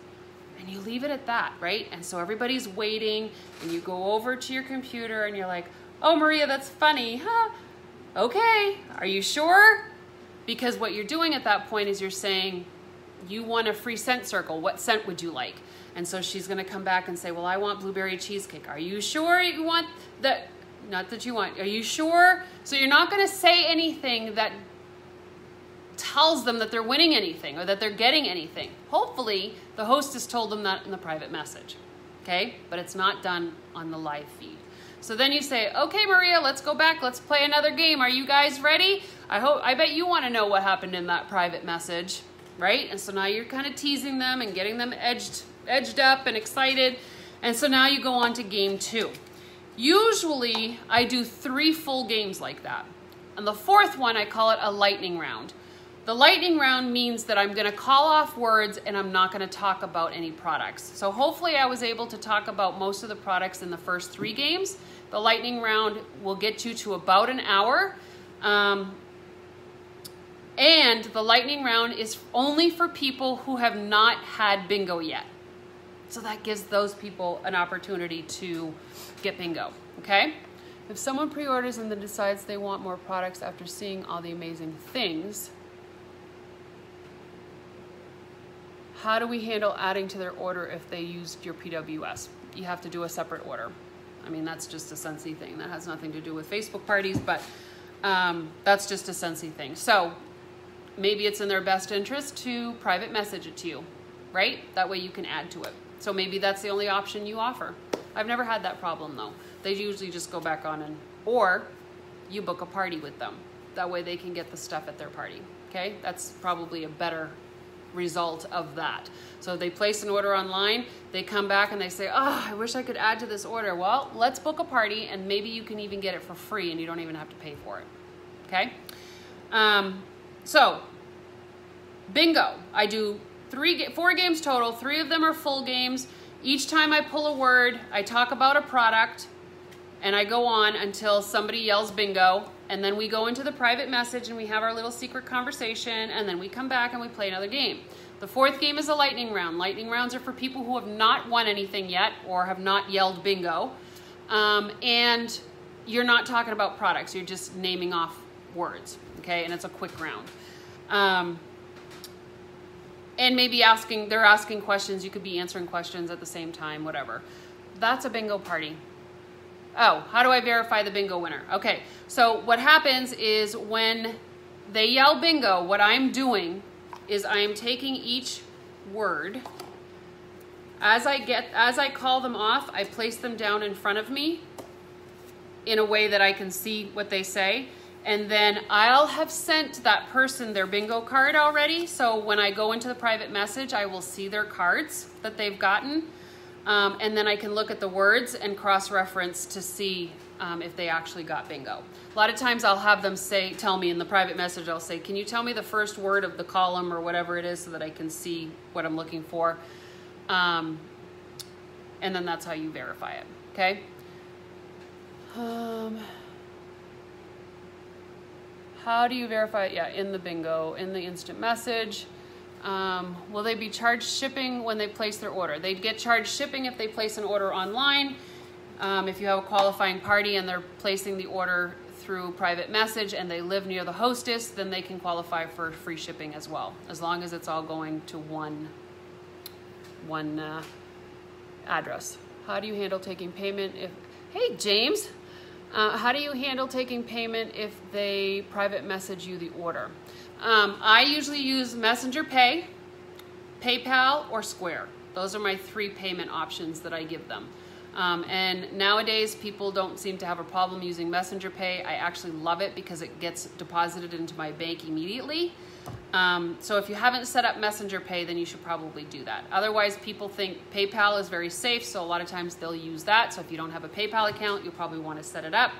[SPEAKER 1] And you leave it at that, right? And so everybody's waiting, and you go over to your computer and you're like, oh, Maria, that's funny, huh? Okay, are you sure? Because what you're doing at that point is you're saying, you want a free scent circle. What scent would you like? And so she's gonna come back and say, well, I want blueberry cheesecake. Are you sure you want that? Not that you want, are you sure? So you're not gonna say anything that tells them that they're winning anything or that they're getting anything. Hopefully, the hostess told them that in the private message, okay? But it's not done on the live feed. So then you say, okay, Maria, let's go back. Let's play another game. Are you guys ready? I bet you want to know what happened in that private message, right? And so now you're kind of teasing them and getting them edged up and excited. And so now you go on to game 2. Usually, I do 3 full games like that. And the 4th one, I call it a lightning round. The lightning round means that I'm gonna call off words and I'm not gonna talk about any products. So hopefully I was able to talk about most of the products in the first 3 games. The lightning round will get you to about an hour. And the lightning round is only for people who have not had bingo yet. So that gives those people an opportunity to get bingo, okay? If someone pre-orders and then decides they want more products after seeing all the amazing things, how do we handle adding to their order if they used your PWS? You have to do a separate order. I mean, that's just a Scentsy thing. That has nothing to do with Facebook parties, but that's just a Scentsy thing. So maybe it's in their best interest to private message it to you, right? That way you can add to it. So maybe that's the only option you offer. I've never had that problem though. They usually just go back on or you book a party with them. That way they can get the stuff at their party, okay? That's probably a better result of that. So they place an order online, they come back and they say, oh, I wish I could add to this order. Well, let's book a party and maybe you can even get it for free and you don't even have to pay for it, okay? So, bingo. I do 4 games total. 3 of them are full games. Each time I pull a word, I talk about a product and I go on until somebody yells bingo, and then we go into the private message and we have our little secret conversation, and then we come back and we play another game. The 4th game is a lightning round. Lightning rounds are for people who have not won anything yet or have not yelled bingo. And you're not talking about products, you're just naming off words, okay? And it's a quick round. And maybe they're asking questions, you could be answering questions at the same time, whatever. That's a bingo party. Oh, how do I verify the bingo winner? Okay, so what happens is when they yell bingo, what I'm doing is I am taking each word. As I call them off, I place them down in front of me in a way that I can see what they say. And then I'll have sent that person their bingo card already. So when I go into the private message, I will see their cards that they've gotten. And then I can look at the words and cross-reference to see if they actually got bingo. A lot of times I'll have them tell me in the private message, I'll say, can you tell me the first word of the column or whatever it is so that I can see what I'm looking for? And then that's how you verify it, okay? How do you verify it? Yeah, in the bingo, in the instant message. Will they be charged shipping when they place their order? They'd get charged shipping if they place an order online. If you have a qualifying party and they're placing the order through private message and they live near the hostess, then they can qualify for free shipping as well, as long as it's all going to one address. How do you handle taking payment if... Hey, James. How do you handle taking payment if they private message you the order? I usually use Messenger Pay, PayPal, or Square. Those are my 3 payment options that I give them. And nowadays people don't seem to have a problem using Messenger Pay. I actually love it because it gets deposited into my bank immediately. So if you haven't set up Messenger Pay, then you should probably do that. Otherwise, people think PayPal is very safe, so a lot of times they'll use that. So if you don't have a PayPal account, you'll probably want to set it up.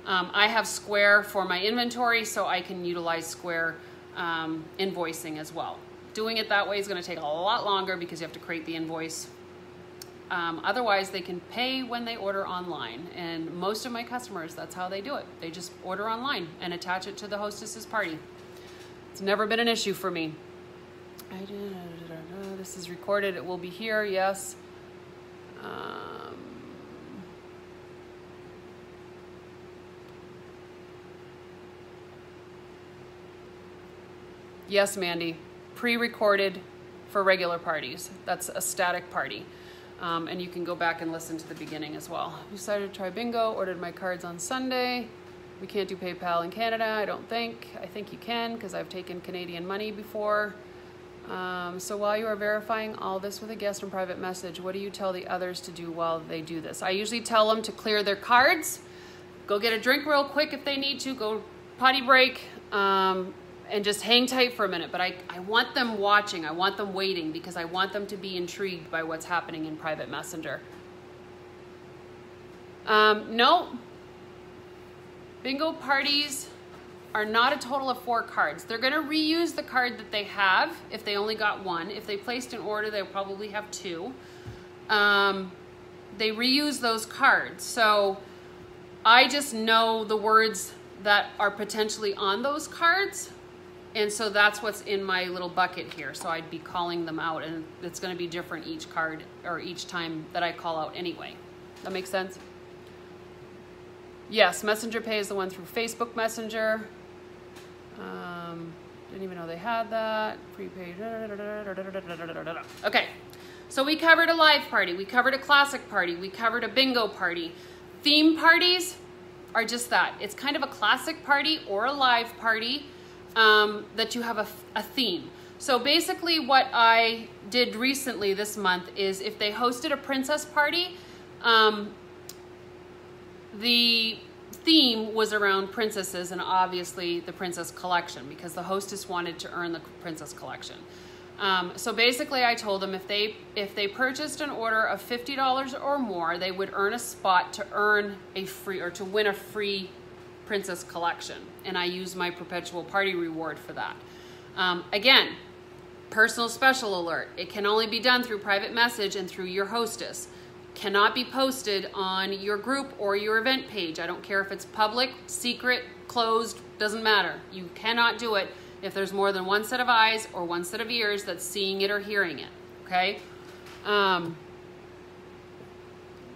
[SPEAKER 1] I have Square for my inventory, so I can utilize Square invoicing as well. Doing it that way is going to take a lot longer because you have to create the invoice. Otherwise, they can pay when they order online. And most of my customers, that's how they do it. They just order online and attach it to the hostess's party. It's never been an issue for me. This is recorded. It will be here. Yes. Yes, Mandy. Pre-recorded for regular parties. That's a static party. And you can go back and listen to the beginning as well. Decided to try bingo. Ordered my cards on Sunday. We can't do PayPal in Canada, I don't think. I think you can because I've taken Canadian money before. So while you are verifying all this with a guest in private message, what do you tell the others to do while they do this? I usually tell them to clear their cards, go get a drink real quick if they need to, go potty break, and just hang tight for a minute. But I want them watching, I want them waiting because I want them to be intrigued by what's happening in private messenger. No. Bingo parties are not a total of 4 cards. They're going to reuse the card that they have if they only got 1. If they placed an order, they'll probably have 2. They reuse those cards. So I just know the words that are potentially on those cards. And so that's what's in my little bucket here. So I'd be calling them out, and it's going to be different each card or each time that I call out anyway. That makes sense? Yes, Messenger Pay is the one through Facebook Messenger. Didn't even know they had that. Prepaid. Okay, so we covered a live party. We covered a classic party. We covered a bingo party. Theme parties are just that. It's kind of a classic party or a live party that you have a theme. So basically what I did recently this month is if they hosted a princess party, the theme was around princesses and obviously the princess collection because the hostess wanted to earn the princess collection. So basically I told them if they purchased an order of $50 or more, they would earn a spot to earn a free or to win a free princess collection. And I use my perpetual party reward for that. Again, personal special alert. It can only be done through private message and through your hostess. Cannot be posted on your group or your event page. I don't care if it's public, secret, closed, doesn't matter. You cannot do it if there's more than 1 set of eyes or 1 set of ears that's seeing it or hearing it, okay?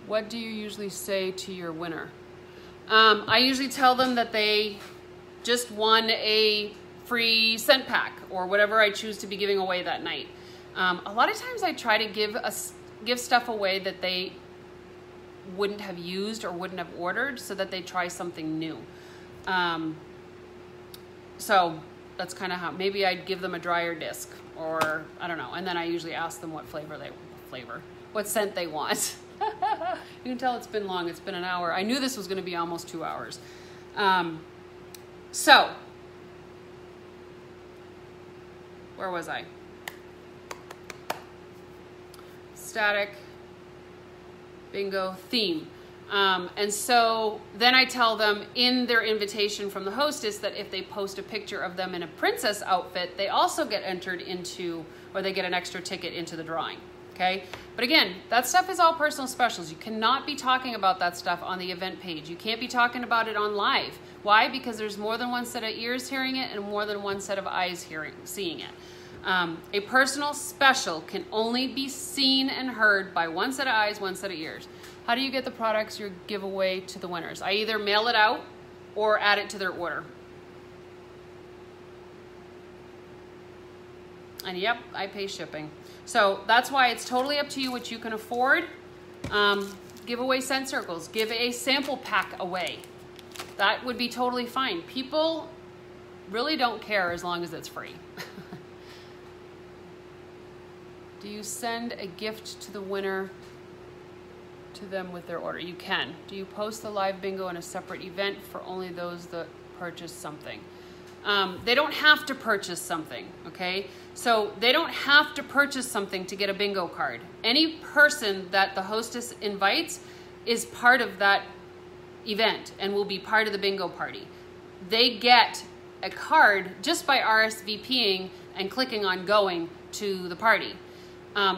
[SPEAKER 1] What do you usually say to your winner? I usually tell them that they just won a free scent pack or whatever I choose to be giving away that night. A lot of times I try to give stuff away that they wouldn't have used or wouldn't have ordered so that they try something new. So that's kind of how, maybe I'd give them a dryer disc or I don't know. And then I usually ask them what what scent they want. You can tell it's been long, it's been an hour. I knew this was gonna be almost 2 hours. So, where was I? Static, bingo, theme. And so then I tell them in their invitation from the hostess that if they post a picture of them in a princess outfit, they also get entered into, or they get an extra ticket into the drawing, okay? But again, that stuff is all personal specials. You cannot be talking about that stuff on the event page. You can't be talking about it on live. Why? Because there's more than 1 set of ears hearing it and more than 1 set of eyes seeing it. A personal special can only be seen and heard by 1 set of eyes, 1 set of ears. How do you get the products you give away to the winners? I either mail it out or add it to their order. And yep, I pay shipping. So that's why it's totally up to you what you can afford. Give away scent circles. Give a sample pack away. That would be totally fine. People really don't care as long as it's free. Do you send a gift to the winner to them with their order. You can. Do you post the live bingo in a separate event for only those that purchase something? They don't have to purchase something, okay? So they don't have to purchase something to get a bingo card. Any person that the hostess invites is part of that event and will be part of the bingo party. They get a card just by RSVPing and clicking on going to the party.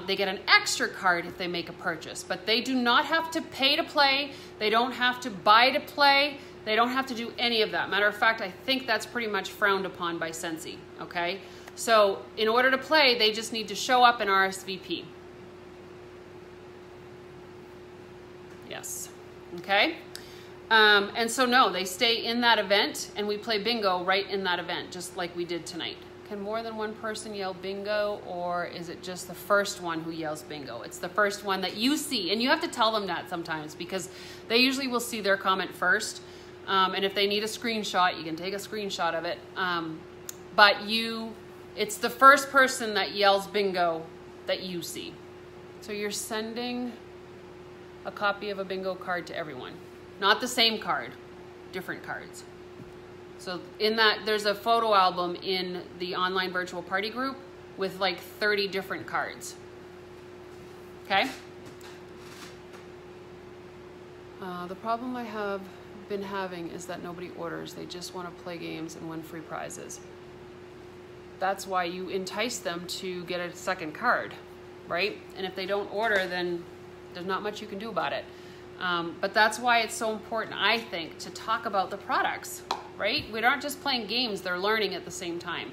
[SPEAKER 1] They get an extra card if they make a purchase, but they do not have to pay to play. They don't have to buy to play. They don't have to do any of that. Matter of fact, I think that's pretty much frowned upon by Scentsy, okay? So in order to play, they just need to show up and RSVP. Yes, okay? And so no, they stay in that event and we play bingo right in that event, just like we did tonight. Can more than one person yell bingo, or is it just the first one who yells bingo? It's the first one that you see, and you have to tell them that sometimes because they usually will see their comment first. And if they need a screenshot, you can take a screenshot of it. But it's the first person that yells bingo that you see. So you're sending a copy of a bingo card to everyone. Not the same card, different cards. So in that, there's a photo album in the online virtual party group with like 30 different cards. Okay? The problem I have been having is that nobody orders. They just want to play games and win free prizes. That's why you entice them to get a second card, right? And if they don't order, then there's not much you can do about it. But that's why it's so important, I think, to talk about the products, right? We aren't just playing games, they're learning at the same time.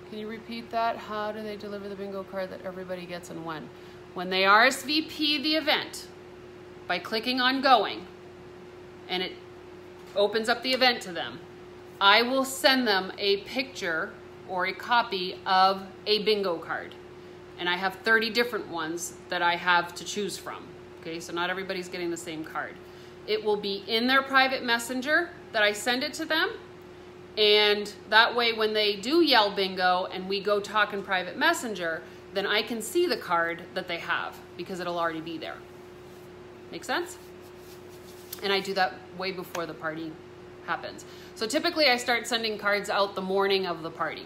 [SPEAKER 1] Can you repeat that? How do they deliver the bingo card that everybody gets and when? When they RSVP the event by clicking on going, and it opens up the event to them, I will send them a picture or a copy of a bingo card. And I have 30 different ones that I have to choose from. Okay, so not everybody's getting the same card. It will be in their private messenger that I send it to them. And that way when they do yell bingo and we go talk in private messenger, then I can see the card that they have because it'll already be there. Make sense? And I do that way before the party happens. So typically I start sending cards out the morning of the party.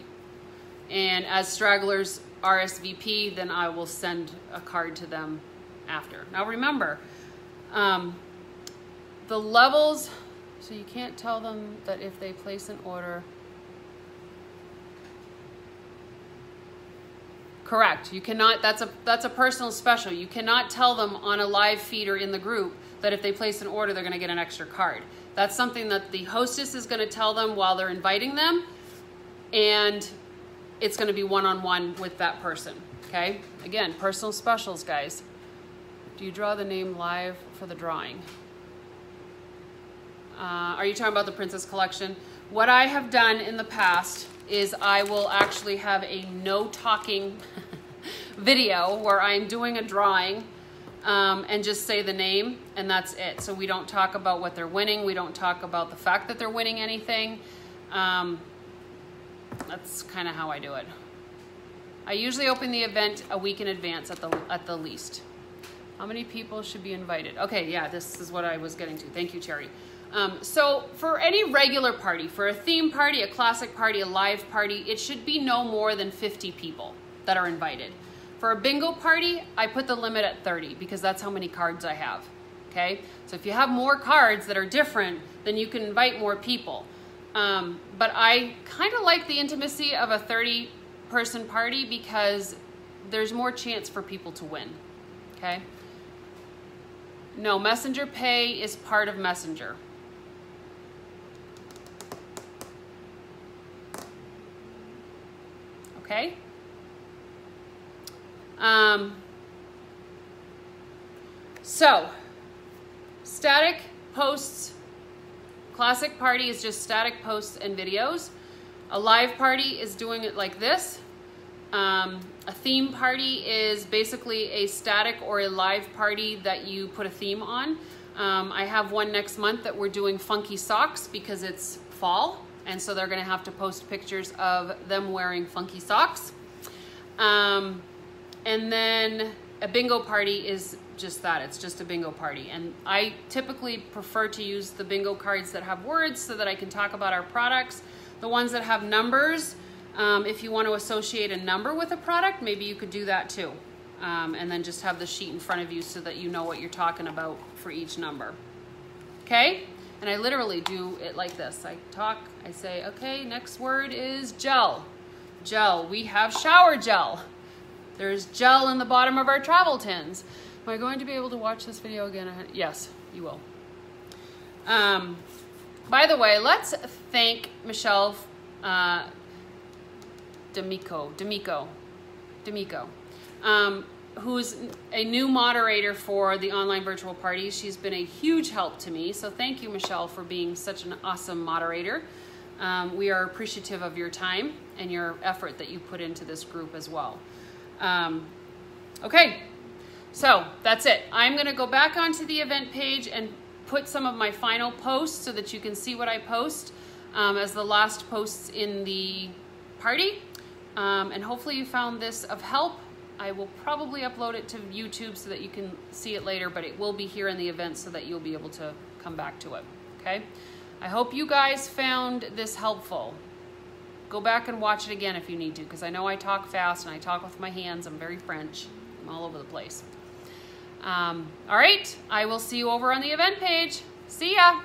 [SPEAKER 1] And as stragglers RSVP, then I will send a card to them after. Now remember, the levels, so you can't tell them that if they place an order. Correct, you cannot, that's a personal special. You cannot tell them on a live feed or in the group that if they place an order, they're gonna get an extra card. That's something that the hostess is gonna tell them while they're inviting them, and it's gonna be one-on-one with that person, okay? Again, personal specials, guys. Do you draw the name live for the drawing? Are you talking about the Princess Collection? What I have done in the past is I will actually have a no talking video where I'm doing a drawing and just say the name, and that's it. So we don't talk about what they're winning. We don't talk about the fact that they're winning anything. That's kind of how I do it. I usually open the event a week in advance at the least. How many people should be invited? Okay, yeah, this is what I was getting to. Thank you, Cherry. So for any regular party, for a theme party, a classic party, a live party, it should be no more than 50 people that are invited. For a bingo party, I put the limit at 30 because that's how many cards I have, okay? So if you have more cards that are different, then you can invite more people. But I kind of like the intimacy of a 30-person party because there's more chance for people to win, okay? No, Messenger Pay is part of Messenger. Okay? So, static posts, classic party is just static posts and videos. A live party is doing it like this. A theme party is basically a static or a live party that you put a theme on. I have one next month that we're doing funky socks because it's fall, and so they're gonna have to post pictures of them wearing funky socks. And then a bingo party is just that. It's just a bingo party. And I typically prefer to use the bingo cards that have words so that I can talk about our products. The ones that have numbers, if you want to associate a number with a product, maybe you could do that too. And then just have the sheet in front of you so that you know what you're talking about for each number. Okay? And I literally do it like this. I talk, I say, okay, next word is gel. Gel. We have shower gel. There's gel in the bottom of our travel tins. Am I going to be able to watch this video again? Yes, you will. By the way, let's thank Michelle D'Amico, who's a new moderator for the online virtual parties. She's been a huge help to me. So thank you, Michelle, for being such an awesome moderator. We are appreciative of your time and your effort that you put into this group as well. Okay, so that's it. I'm going to go back onto the event page and put some of my final posts so that you can see what I post as the last posts in the party. And hopefully you found this of help. I will probably upload it to YouTube so that you can see it later, but it will be here in the event so that you'll be able to come back to it. Okay? I hope you guys found this helpful. Go back and watch it again if you need to, because I know I talk fast and I talk with my hands. I'm very French. I'm all over the place. All right, I will see you over on the event page. See ya.